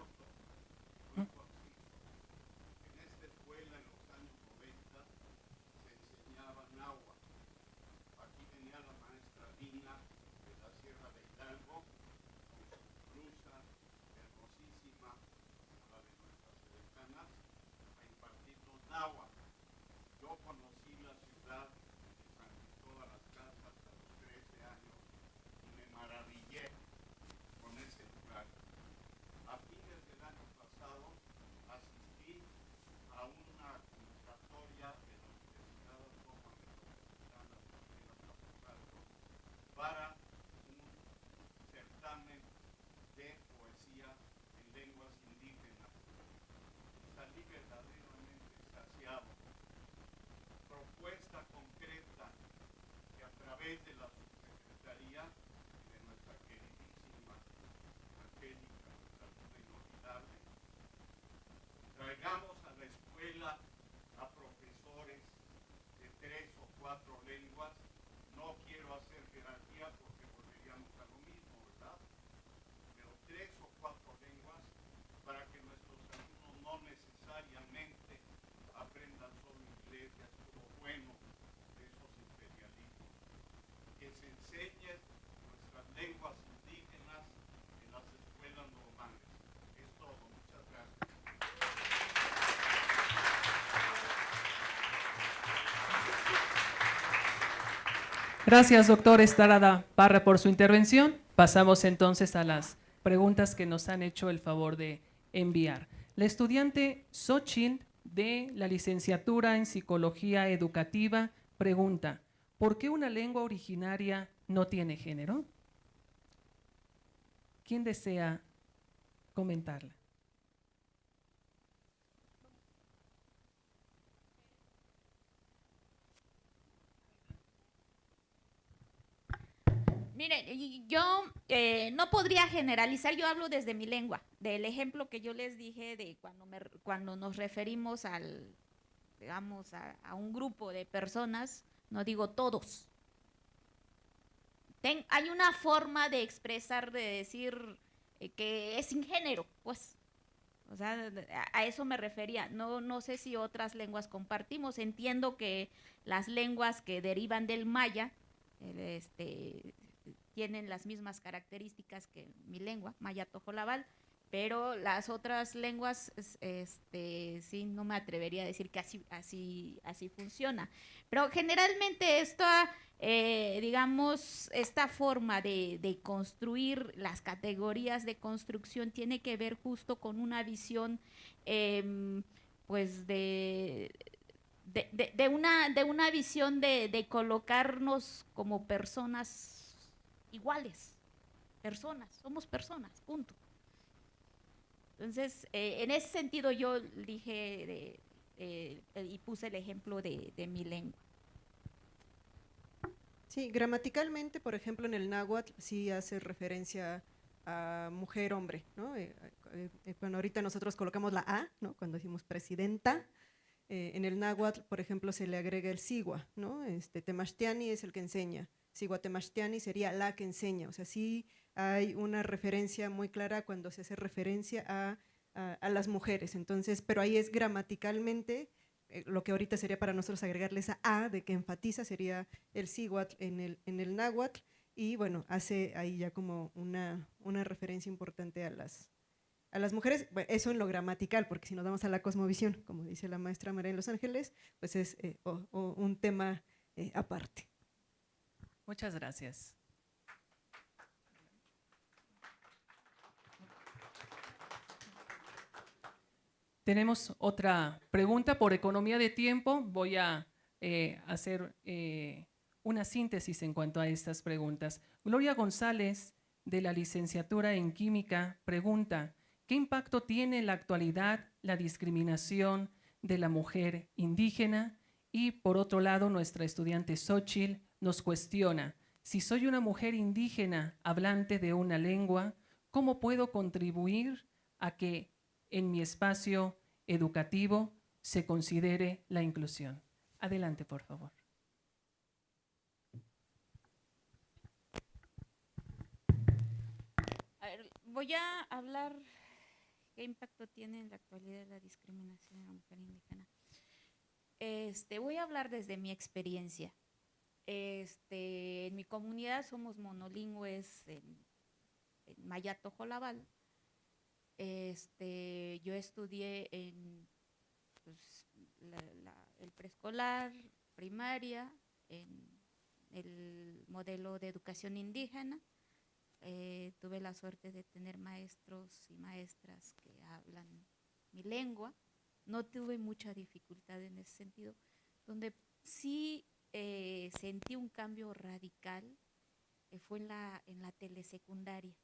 Traigamos a la escuela a profesores de 3 o 4 lenguas. No quiero hacer jerarquía porque volveríamos a lo mismo, ¿verdad? Pero 3 o 4 lenguas para que nuestros alumnos no necesariamente aprendan solo inglés, ya estuvo bueno de esos imperialismos. Que se enseñen nuestras lenguas indígenas en las escuelas normales. Es todo. Muchas gracias. Gracias, doctor Estrada Parra, por su intervención. Pasamos entonces a las preguntas que nos han hecho el favor de enviar. La estudiante Xochitl, de la licenciatura en Psicología Educativa, pregunta: ¿por qué una lengua originaria no tiene género? ¿Quién desea comentarla? Miren, yo no podría generalizar, yo hablo desde mi lengua, del ejemplo que yo les dije de cuando nos referimos digamos, a un grupo de personas, no digo todos. Hay una forma de expresar, de decir que es sin género, pues. O sea, a eso me refería. No sé si otras lenguas compartimos. Entiendo que las lenguas que derivan del maya, tienen las mismas características que mi lengua, maya tojolabal, pero las otras lenguas, sí, no me atrevería a decir que así funciona. Pero generalmente digamos, esta forma de construir las categorías de construcción tiene que ver justo con una visión, pues, de una visión de colocarnos como personas iguales, somos personas, punto. Entonces, en ese sentido yo dije y puse el ejemplo de mi lengua. Sí, gramaticalmente, por ejemplo, en el náhuatl sí hace referencia a mujer-hombre, ¿no? Cuando ahorita nosotros colocamos la A, ¿no? Cuando decimos presidenta, en el náhuatl, por ejemplo, se le agrega el sigua, ¿no? Temachtiani es el que enseña, sigua temachtiani sería la que enseña, o sea, sí hay una referencia muy clara cuando se hace referencia a las mujeres, entonces, pero ahí es gramaticalmente, lo que ahorita sería para nosotros agregarle esa A de que enfatiza sería el síhuatl en el náhuatl, y bueno, hace ahí ya como una referencia importante a las mujeres, bueno, eso en lo gramatical, porque si nos vamos a la cosmovisión, como dice la maestra María en Los Ángeles, pues es un tema aparte. Muchas gracias. Tenemos otra pregunta. Por economía de tiempo voy a hacer una síntesis en cuanto a estas preguntas. Gloria González, de la licenciatura en Química, pregunta: ¿qué impacto tiene en la actualidad la discriminación de la mujer indígena? Y por otro lado, nuestra estudiante Xochitl nos cuestiona: si soy una mujer indígena hablante de una lengua, ¿cómo puedo contribuir a que en mi espacio educativo se considere la inclusión? Adelante, por favor. A ver, voy a hablar qué impacto tiene en la actualidad la discriminación en la mujer indígena. Voy a hablar desde mi experiencia. En mi comunidad somos monolingües en maya tojolabal. Yo estudié en pues, el preescolar, primaria, en el modelo de educación indígena. Tuve la suerte de tener maestros y maestras que hablan mi lengua. No tuve mucha dificultad en ese sentido. Donde sí sentí un cambio radical fue en la telesecundaria.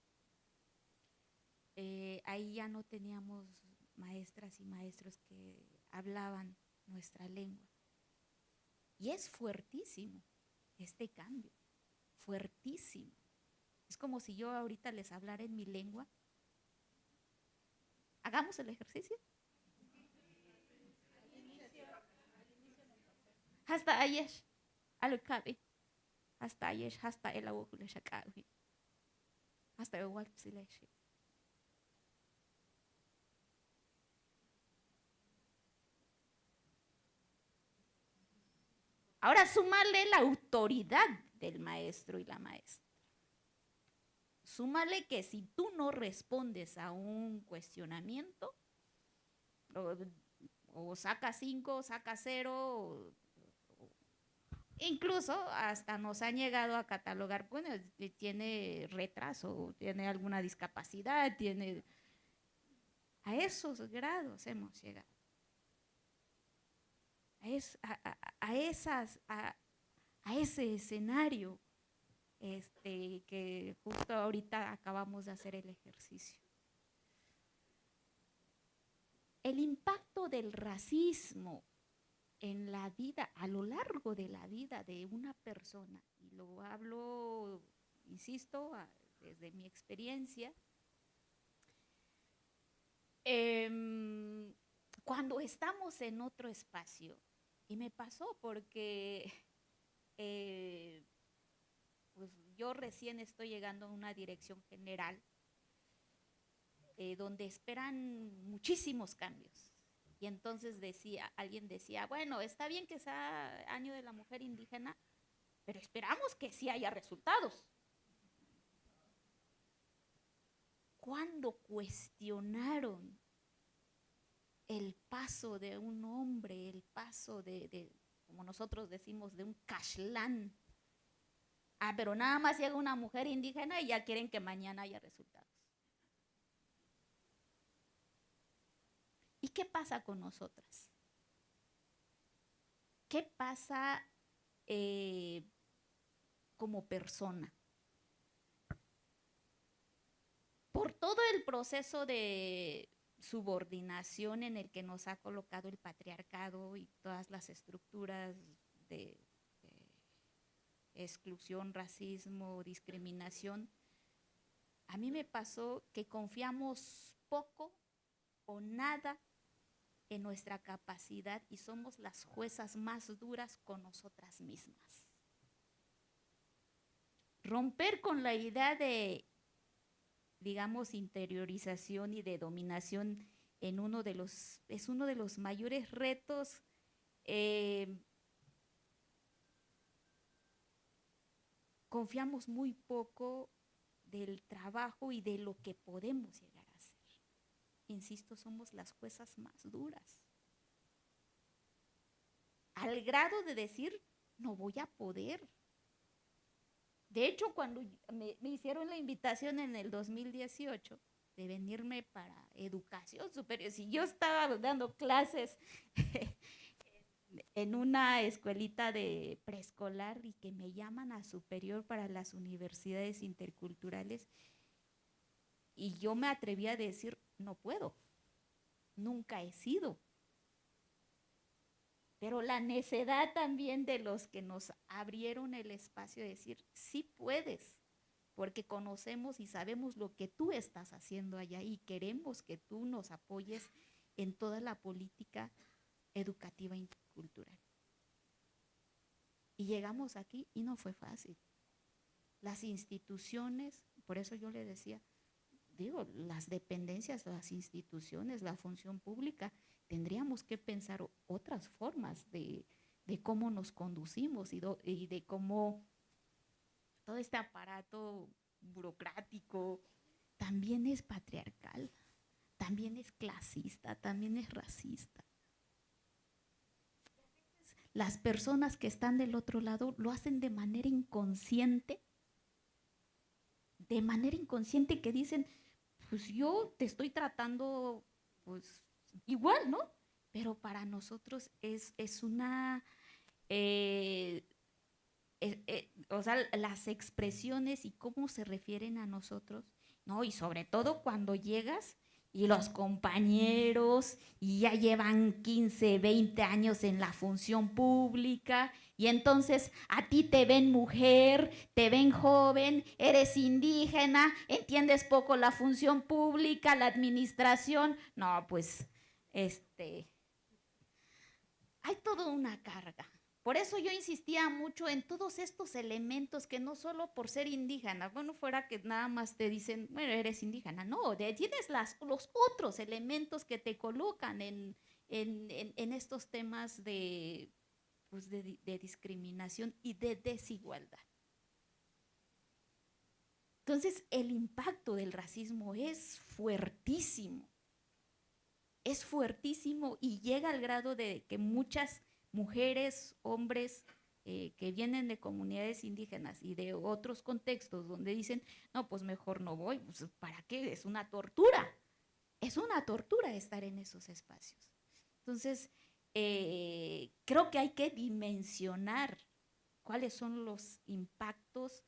Ahí ya no teníamos maestras y maestros que hablaban nuestra lengua. Y es fuertísimo este cambio, fuertísimo. Es como si yo ahorita les hablara en mi lengua. ¿Hagamos el ejercicio? Hasta ayer, alukabi. Hasta ayer, hasta el abuelo shakabi. Hasta igual silencio. Ahora súmale la autoridad del maestro y la maestra. Súmale que si tú no respondes a un cuestionamiento, o saca 5, saca 0, Incluso hasta nos han llegado a catalogar, bueno, tiene retraso, tiene alguna discapacidad, tiene... A esos grados hemos llegado. A ese escenario que justo ahorita acabamos de hacer el ejercicio. El impacto del racismo en la vida, a lo largo de la vida de una persona, y lo hablo, insisto, desde mi experiencia, cuando estamos en otro espacio, y me pasó porque pues yo recién estoy llegando a una dirección general donde esperan muchísimos cambios. Y entonces alguien decía, bueno, está bien que sea Año de la Mujer Indígena, pero esperamos que sí haya resultados. ¿Cuándo cuestionaron el paso de un hombre, el paso de como nosotros decimos, de un cashlán? Ah, pero nada más llega una mujer indígena y ya quieren que mañana haya resultados. ¿Y qué pasa con nosotras? ¿Qué pasa como persona? Por todo el proceso de subordinación en el que nos ha colocado el patriarcado y todas las estructuras de exclusión, racismo, discriminación, a mí me pasó que confiamos poco o nada en nuestra capacidad y somos las juezas más duras con nosotras mismas. Romper con la idea de, digamos, interiorización y de dominación es uno de los mayores retos confiamos muy poco del trabajo y de lo que podemos llegar a hacer. Insisto, somos las juezas más duras. Al grado de decir, no voy a poder. De hecho, cuando me hicieron la invitación en el 2018 de venirme para educación superior, si yo estaba dando clases en una escuelita de preescolar y que me llaman a superior para las universidades interculturales, y yo me atreví a decir, no puedo, nunca he sido. Pero la necedad también de los que nos abrieron el espacio de decir, sí puedes, porque conocemos y sabemos lo que tú estás haciendo allá y queremos que tú nos apoyes en toda la política educativa intercultural. Y llegamos aquí y no fue fácil. Las instituciones, por eso yo le decía, las dependencias, las instituciones, la función pública, tendríamos que pensar otras formas de cómo nos conducimos y de cómo todo este aparato burocrático también es patriarcal, también es clasista, también es racista. Las personas que están del otro lado lo hacen de manera inconsciente que dicen, pues yo te estoy tratando pues igual, ¿no? Pero para nosotros es una, o sea, las expresiones y cómo se refieren a nosotros, ¿no? Y sobre todo cuando llegas y los compañeros y ya llevan 15, 20 años en la función pública y entonces a ti te ven mujer, te ven joven, eres indígena, entiendes poco la función pública, la administración. No, pues, hay toda una carga. Por eso yo insistía mucho en todos estos elementos que no solo por ser indígena, bueno, fuera que nada más te dicen, bueno, eres indígena, no, tienes los otros elementos que te colocan en estos temas de discriminación y de desigualdad. Entonces, el impacto del racismo es fuertísimo y llega al grado de que muchas mujeres, hombres, que vienen de comunidades indígenas y de otros contextos donde dicen, no, pues mejor no voy, pues ¿para qué? Es una tortura estar en esos espacios. Entonces, creo que hay que dimensionar cuáles son los impactos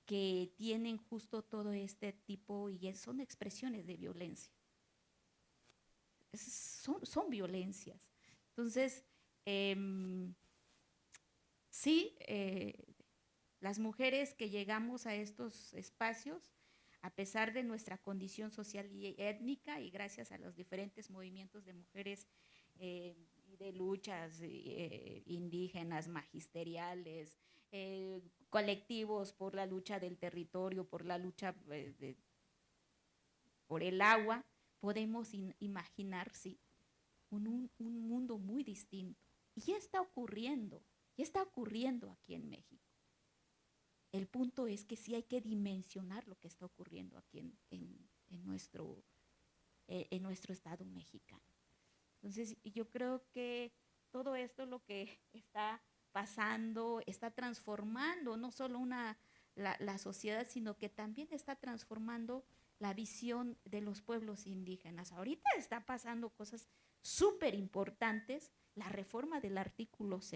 que tienen justo todo este tipo, y son expresiones de violencia. Son violencias. Entonces, sí, las mujeres que llegamos a estos espacios, a pesar de nuestra condición social y étnica, y gracias a los diferentes movimientos de mujeres y de luchas indígenas, magisteriales, colectivos por la lucha del territorio, por la lucha por el agua, podemos imaginar, sí, un mundo muy distinto. Y ya está ocurriendo aquí en México. El punto es que sí hay que dimensionar lo que está ocurriendo aquí en nuestro estado mexicano. Entonces, yo creo que todo esto, lo que está pasando, está transformando no solo la sociedad, sino que también está transformando la visión de los pueblos indígenas. Ahorita está pasando cosas súper importantes, la reforma del artículo 2,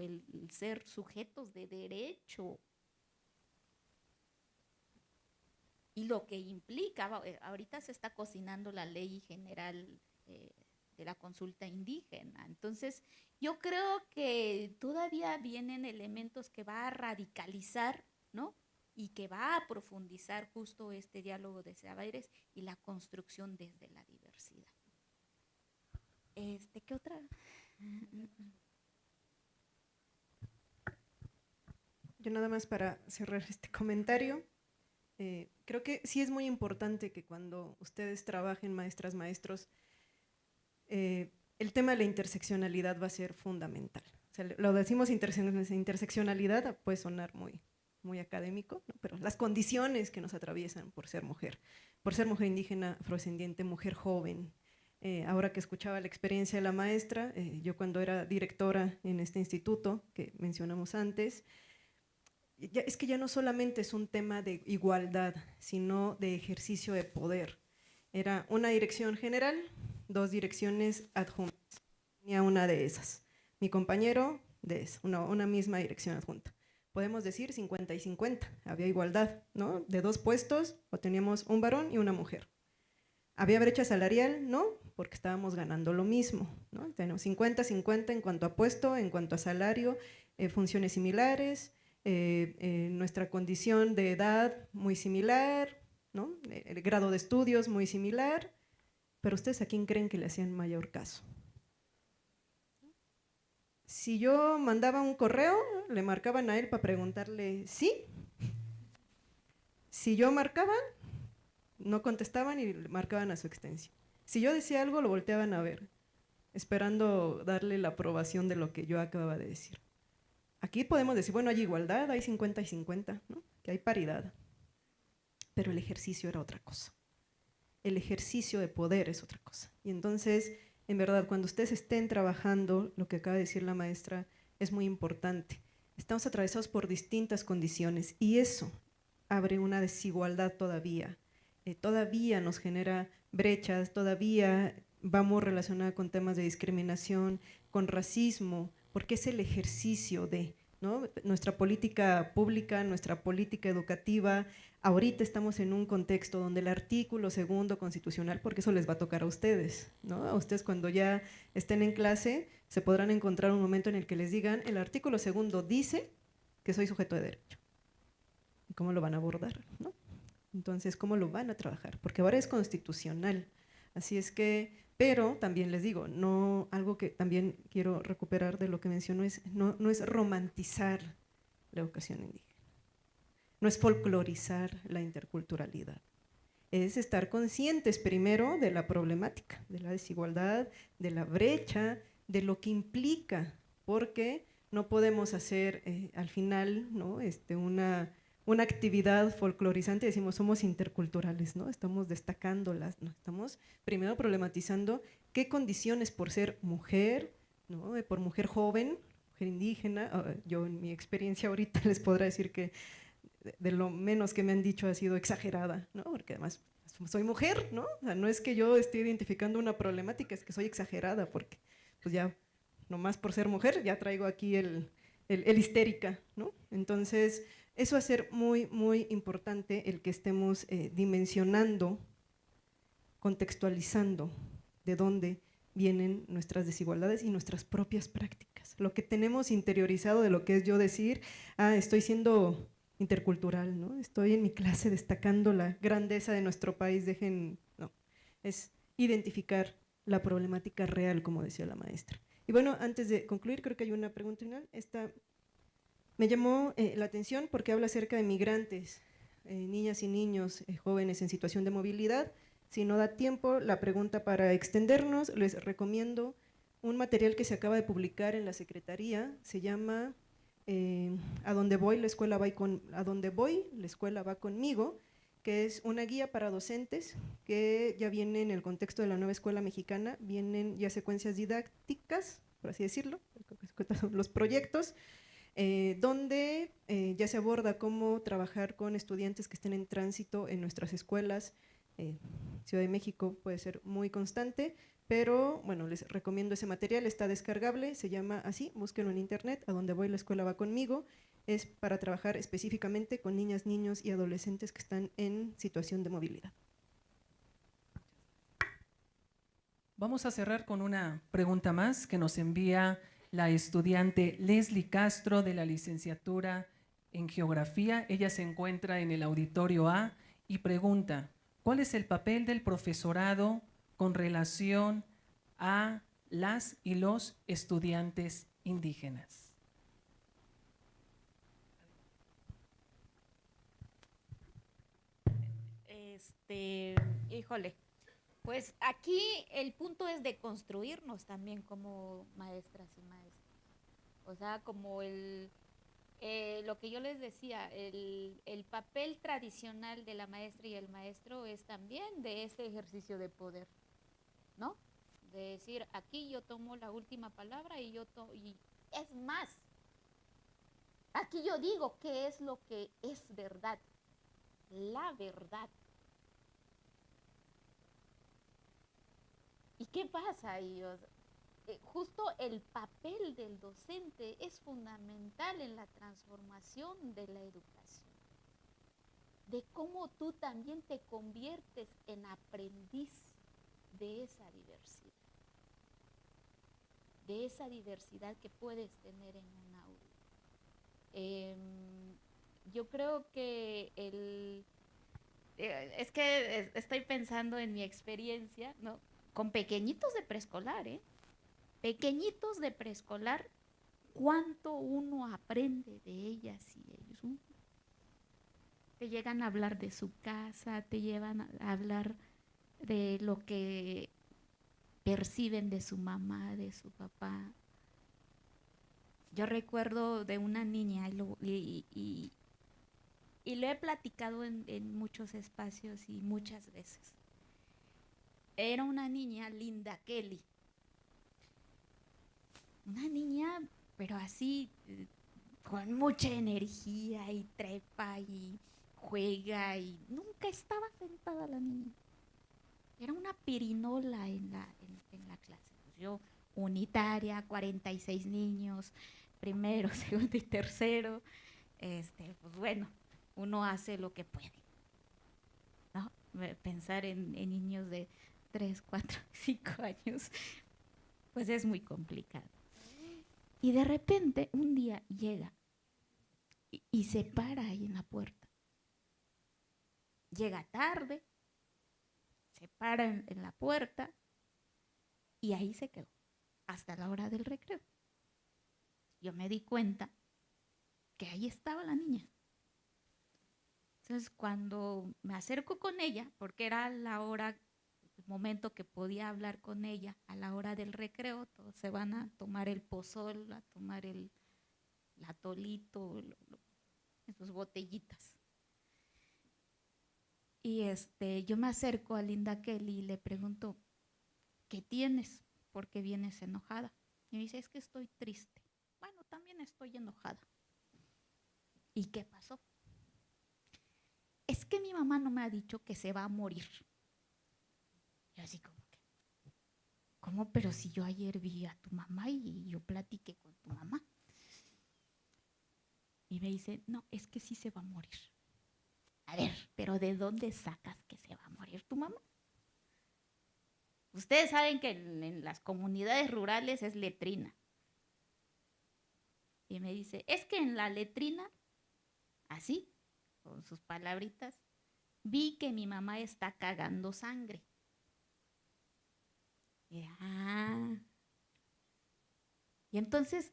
el ser sujetos de derecho, y lo que implica, ahorita se está cocinando la ley general de la consulta indígena. Entonces, yo creo que todavía vienen elementos que va a radicalizar, ¿no? Y que va a profundizar justo este diálogo de saberes y la construcción desde la diversidad. ¿Qué otra? Yo nada más para cerrar este comentario, creo que sí es muy importante que cuando ustedes trabajen, maestras, maestros, el tema de la interseccionalidad va a ser fundamental. O sea, lo decimos interseccionalidad, puede sonar muy académico, ¿no? Pero las condiciones que nos atraviesan por ser mujer indígena, afrodescendiente, mujer joven. Ahora que escuchaba la experiencia de la maestra, yo cuando era directora en este instituto que mencionamos antes, es que ya no solamente es un tema de igualdad, sino de ejercicio de poder. Era una dirección general, 2 direcciones adjuntas. Tenía una de esas. Mi compañero de esa, una misma dirección adjunta. Podemos decir 50 y 50, había igualdad, ¿no? De 2 puestos, o teníamos un varón y una mujer. ¿Había brecha salarial? No, porque estábamos ganando lo mismo, ¿no? Tenemos 50-50 en cuanto a puesto, en cuanto a salario, funciones similares, nuestra condición de edad muy similar, ¿no? El grado de estudios muy similar, pero ¿ustedes a quién creen que le hacían mayor caso? Si yo mandaba un correo, le marcaban a él para preguntarle sí. Si yo marcaba, no contestaban y le marcaban a su extensión. Si yo decía algo, lo volteaban a ver, esperando darle la aprobación de lo que yo acababa de decir. Aquí podemos decir, bueno, hay igualdad, hay 50 y 50, ¿no? Que hay paridad. Pero el ejercicio era otra cosa. El ejercicio de poder es otra cosa. Y entonces, en verdad, cuando ustedes estén trabajando, lo que acaba de decir la maestra es muy importante. Estamos atravesados por distintas condiciones y eso abre una desigualdad todavía. Todavía nos genera brechas, todavía vamos relacionados con temas de discriminación, con racismo, porque es el ejercicio de, ¿no? Nuestra política pública, nuestra política educativa. Ahorita estamos en un contexto donde el artículo 2 constitucional, porque eso les va a tocar a ustedes, ¿no? A ustedes cuando ya estén en clase se podrán encontrar un momento en el que les digan, el artículo 2 dice que soy sujeto de derecho. ¿Y cómo lo van a abordar, no? Entonces, ¿cómo lo van a trabajar? Porque ahora es constitucional. Así es que, pero también les digo, no, algo que también quiero recuperar de lo que mencionó es, no es romantizar la educación indígena, no es folclorizar la interculturalidad, es estar conscientes primero de la problemática, de la desigualdad, de la brecha, de lo que implica, porque no podemos hacer al final, ¿no? Una actividad folclorizante, decimos somos interculturales, ¿no? Estamos destacándolas, ¿no? Estamos primero problematizando qué condiciones por ser mujer, ¿no? Por mujer joven, mujer indígena. Yo en mi experiencia ahorita les podré decir que de lo menos que me han dicho ha sido exagerada, ¿no? Porque además soy mujer, ¿no? O sea, no es que yo esté identificando una problemática, es que soy exagerada, porque pues ya, nomás por ser mujer, ya traigo aquí el histérica, ¿no? Entonces, eso va a ser muy, muy importante el que estemos dimensionando, contextualizando de dónde vienen nuestras desigualdades y nuestras propias prácticas. Lo que tenemos interiorizado de lo que es yo decir, estoy siendo intercultural, ¿no? Estoy en mi clase destacando la grandeza de nuestro país, no, es identificar la problemática real, como decía la maestra. Y bueno, antes de concluir, creo que hay una pregunta final. Esta me llamó la atención porque habla acerca de migrantes, niñas y niños, jóvenes en situación de movilidad. Si no da tiempo, la pregunta para extendernos, les recomiendo un material que se acaba de publicar en la Secretaría, se llama A donde voy, la escuela va conmigo, que es una guía para docentes que ya viene en el contexto de la nueva escuela mexicana, vienen ya secuencias didácticas, por así decirlo, los proyectos, donde ya se aborda cómo trabajar con estudiantes que estén en tránsito en nuestras escuelas. Ciudad de México puede ser muy constante, pero bueno, les recomiendo ese material, está descargable, se llama así, búsquenlo en internet, A donde voy, la escuela va conmigo. Es para trabajar específicamente con niñas, niños y adolescentes que están en situación de movilidad. Vamos a cerrar con una pregunta más que nos envía la estudiante Leslie Castro de la licenciatura en Geografía. Ella se encuentra en el auditorio A y pregunta: ¿cuál es el papel del profesorado con relación a las y los estudiantes indígenas? Híjole, pues aquí el punto es de construirnos también como maestras y maestros. O sea, como lo que yo les decía, el papel tradicional de la maestra y el maestro es también de este ejercicio de poder, ¿no? De decir, aquí yo tomo la última palabra y es más, aquí yo digo qué es lo que es verdad, la verdad. ¿Y qué pasa ahí? Justo el papel del docente es fundamental en la transformación de la educación, de cómo tú también te conviertes en aprendiz de esa diversidad que puedes tener en un aula. Yo creo que es que estoy pensando en mi experiencia, ¿no? Con pequeñitos de preescolar, pequeñitos de preescolar, cuánto uno aprende de ellas y ellos. Te llegan a hablar de su casa, te llevan a hablar de lo que perciben de su mamá, de su papá. Yo recuerdo de una niña y lo he platicado en muchos espacios y muchas veces. Era una niña, Linda Kelly. Una niña, pero así, con mucha energía y trepa y juega y nunca estaba sentada la niña. Era una pirinola en la clase. Pues yo, unitaria, 46 niños, primero, segundo y tercero. Pues bueno, uno hace lo que puede, ¿no? Pensar en niños de 3, 4, 5 años, pues es muy complicado. Y de repente un día llega y se para ahí en la puerta. Llega tarde, se para en la puerta y ahí se quedó hasta la hora del recreo. Yo me di cuenta que ahí estaba la niña. Entonces cuando me acerco con ella, porque era la hora, el momento que podía hablar con ella, a la hora del recreo, todos se van a tomar el pozol, a tomar el atolito, esas botellitas. Y yo me acerco a Linda Kelly y le pregunto, ¿qué tienes? ¿Por qué vienes enojada? Y me dice, es que estoy triste. Bueno, estoy enojada. ¿Y qué pasó? Es que mi mamá no me ha dicho que se va a morir. Y así como que, ¿cómo? Pero si yo ayer vi a tu mamá y yo platiqué con tu mamá. Y me dice, no, es que sí se va a morir. A ver, pero ¿de dónde sacas que se va a morir tu mamá? Ustedes saben que en las comunidades rurales es letrina. Y me dice, es que en la letrina, así, con sus palabritas, vi que mi mamá está cagando sangre. Y, y entonces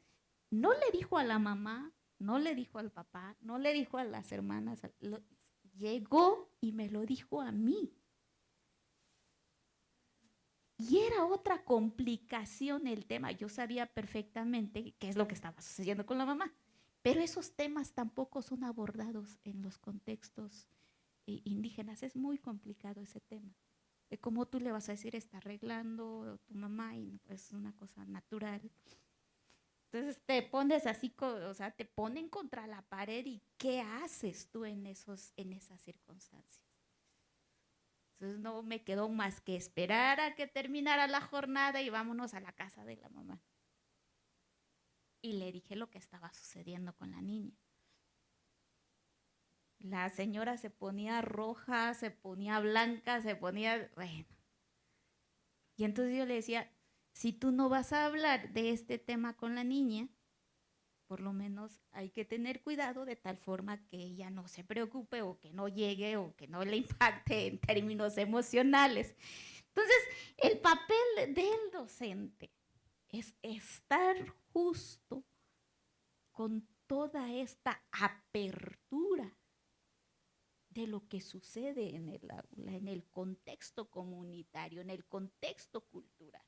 no le dijo a la mamá, no le dijo al papá, no le dijo a las hermanas, llegó y me lo dijo a mí. Y era otra complicación el tema. Yo sabía perfectamente qué es lo que estaba sucediendo con la mamá, pero esos temas tampoco son abordados en los contextos indígenas. Es muy complicado ese tema. ¿Cómo tú le vas a decir está arreglando tu mamá? Y es una cosa natural. Entonces te pones así, o sea, te ponen contra la pared y ¿qué haces tú en esas circunstancias? Entonces no me quedó más que esperar a que terminara la jornada y vámonos a la casa de la mamá. Y le dije lo que estaba sucediendo con la niña. La señora se ponía roja, se ponía blanca, se ponía, bueno. Y entonces yo le decía, si tú no vas a hablar de este tema con la niña, por lo menos hay que tener cuidado de tal forma que ella no se preocupe o que no llegue o que no le impacte en términos emocionales. Entonces, el papel del docente es estar justo con toda esta apertura de lo que sucede en el aula, en el contexto comunitario, en el contexto cultural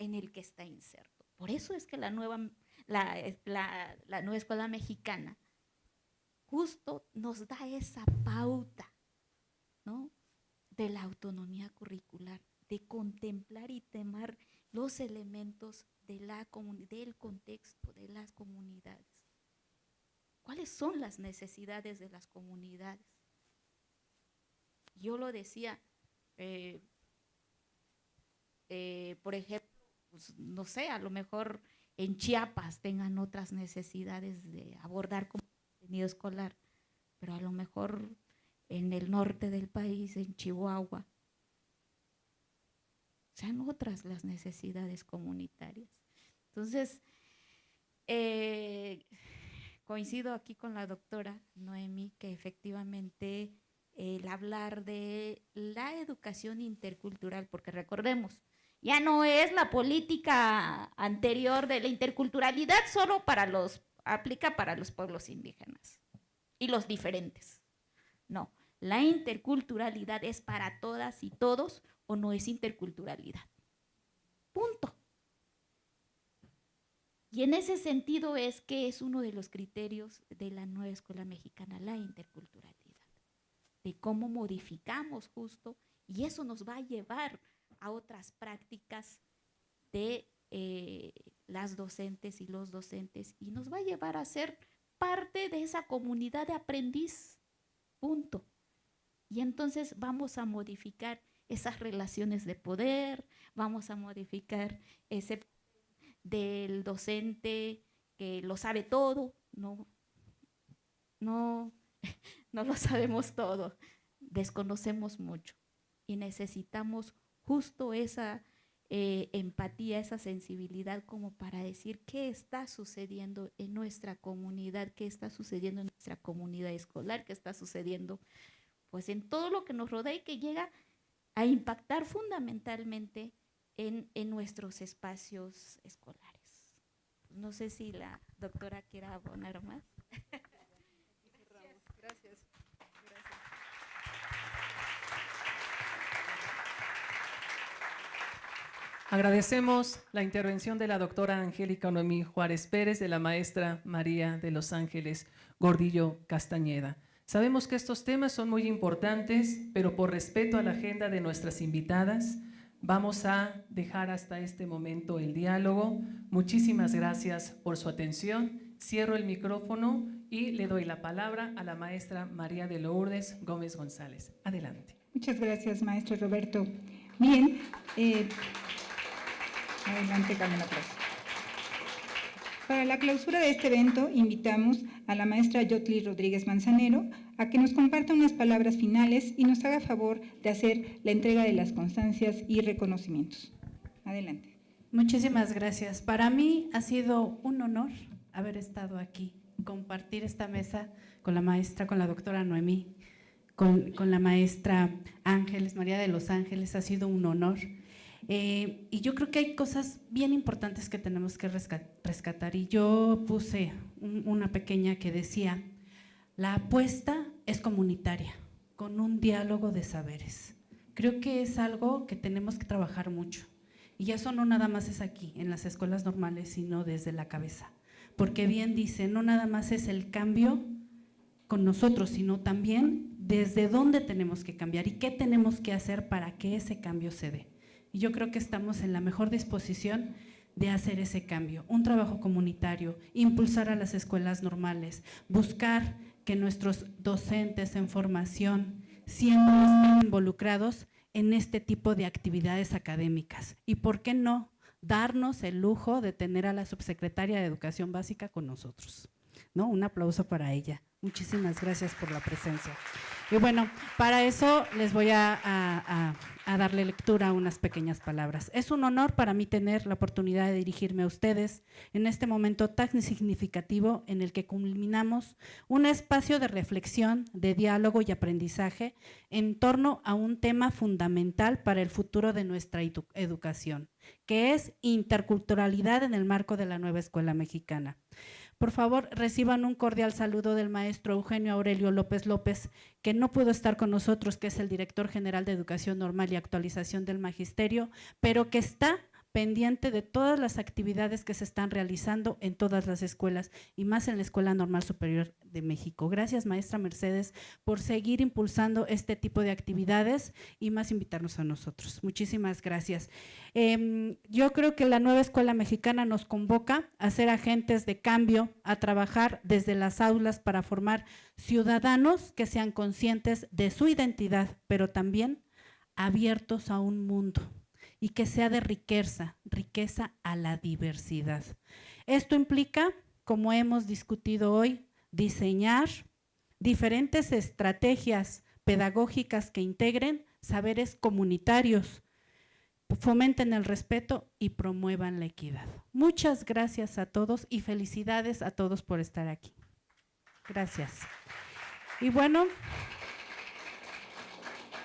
en el que está inserto. Por eso es que la nueva escuela mexicana justo nos da esa pauta, ¿no?, de la autonomía curricular, de contemplar y temar los elementos de del contexto de las comunidades. ¿Cuáles son las necesidades de las comunidades? Yo lo decía, por ejemplo, pues, no sé, a lo mejor en Chiapas tengan otras necesidades de abordar como contenido escolar, pero a lo mejor en el norte del país, en Chihuahua, sean otras las necesidades comunitarias. Entonces, coincido aquí con la doctora Noemí que efectivamente el hablar de la educación intercultural, porque recordemos, ya no es la política anterior de la interculturalidad solo aplica para los pueblos indígenas y los diferentes. No, la interculturalidad es para todas y todos o no es interculturalidad. Punto. Y en ese sentido es que es uno de los criterios de la nueva escuela mexicana, la interculturalidad, de cómo modificamos justo, y eso nos va a llevar a otras prácticas de las docentes y los docentes, y nos va a llevar a ser parte de esa comunidad de aprendiz, punto. Y entonces vamos a modificar esas relaciones de poder, vamos a modificar ese del docente que lo sabe todo, no lo sabemos todo, desconocemos mucho y necesitamos justo esa empatía, esa sensibilidad como para decir qué está sucediendo en nuestra comunidad, qué está sucediendo en nuestra comunidad escolar, qué está sucediendo pues en todo lo que nos rodea y que llega a impactar fundamentalmente en nuestros espacios escolares. No sé si la doctora quiera abonar más. Gracias. Agradecemos la intervención de la doctora Angélica Noemí Juárez Pérez, de la maestra María de los Ángeles Gordillo Castañeda. Sabemos que estos temas son muy importantes, pero por respeto a la agenda de nuestras invitadas, Vamos a dejar hasta este momento el diálogo. Muchísimas gracias por su atención. Cierro el micrófono y le doy la palabra a la maestra María de Lourdes Gómez González. Adelante. Muchas gracias, maestro Roberto. Bien, adelante, Carmen López. Para la clausura de este evento, invitamos a la maestra Yotli Rodríguez Manzanero a que nos comparta unas palabras finales y nos haga favor de hacer la entrega de las constancias y reconocimientos. Adelante. Muchísimas gracias. Para mí ha sido un honor haber estado aquí, compartir esta mesa con la maestra, con la doctora Noemí, con la maestra Ángeles, María de los Ángeles, ha sido un honor. Y yo creo que hay cosas bien importantes que tenemos que rescatar. Y yo puse una pequeña que decía, la apuesta es comunitaria, con un diálogo de saberes. Creo que es algo que tenemos que trabajar mucho. Y eso no nada más es aquí, en las escuelas normales, sino desde la cabeza. Porque bien dice, no nada más es el cambio con nosotros, sino también desde dónde tenemos que cambiar y qué tenemos que hacer para que ese cambio se dé. Y yo creo que estamos en la mejor disposición de hacer ese cambio, un trabajo comunitario, impulsar a las escuelas normales, buscar que nuestros docentes en formación siempre estén involucrados en este tipo de actividades académicas. Y por qué no darnos el lujo de tener a la subsecretaria de Educación Básica con nosotros, ¿no? Un aplauso para ella. Muchísimas gracias por la presencia. Y bueno, para eso les voy a darle lectura a unas pequeñas palabras. Es un honor para mí tener la oportunidad de dirigirme a ustedes en este momento tan significativo en el que culminamos un espacio de reflexión, de diálogo y aprendizaje en torno a un tema fundamental para el futuro de nuestra educación, que es interculturalidad en el marco de la nueva escuela mexicana. Por favor, reciban un cordial saludo del maestro Eugenio Aurelio López López, que no pudo estar con nosotros, que es el director general de Educación Normal y Actualización del Magisterio, pero que está pendiente de todas las actividades que se están realizando en todas las escuelas y más en la Escuela Normal Superior de México. Gracias, maestra Mercedes, por seguir impulsando este tipo de actividades y más invitarnos a nosotros. Muchísimas gracias. Yo creo que la nueva escuela mexicana nos convoca a ser agentes de cambio, a trabajar desde las aulas para formar ciudadanos que sean conscientes de su identidad, pero también abiertos a un mundo y que sea de riqueza a la diversidad. Esto implica, como hemos discutido hoy, diseñar diferentes estrategias pedagógicas que integren saberes comunitarios, fomenten el respeto y promuevan la equidad. Muchas gracias a todos y felicidades a todos por estar aquí. Gracias. Y bueno,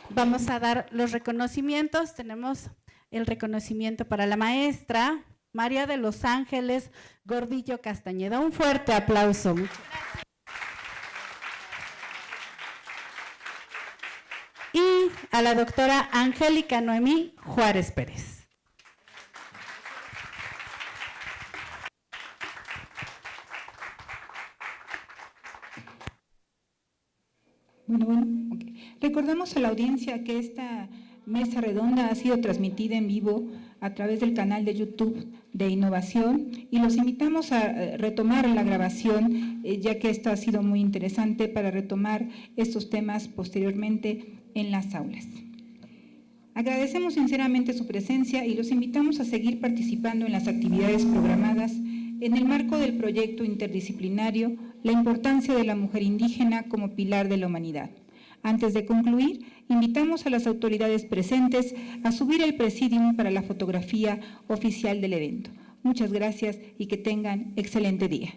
vamos a dar los reconocimientos. Tenemos el reconocimiento para la maestra María de los Ángeles Gordillo Castañeda. Un fuerte aplauso. Muchas gracias. Y a la doctora Angélica Noemí Juárez Pérez. Bueno, okay. Recordamos a la audiencia que esta mesa redonda ha sido transmitida en vivo a través del canal de YouTube de Innovación y los invitamos a retomar la grabación, ya que esto ha sido muy interesante para retomar estos temas posteriormente en las aulas. Agradecemos sinceramente su presencia y los invitamos a seguir participando en las actividades programadas en el marco del proyecto interdisciplinario La importancia de la mujer indígena como pilar de la humanidad. Antes de concluir, invitamos a las autoridades presentes a subir el presidium para la fotografía oficial del evento. Muchas gracias y que tengan excelente día.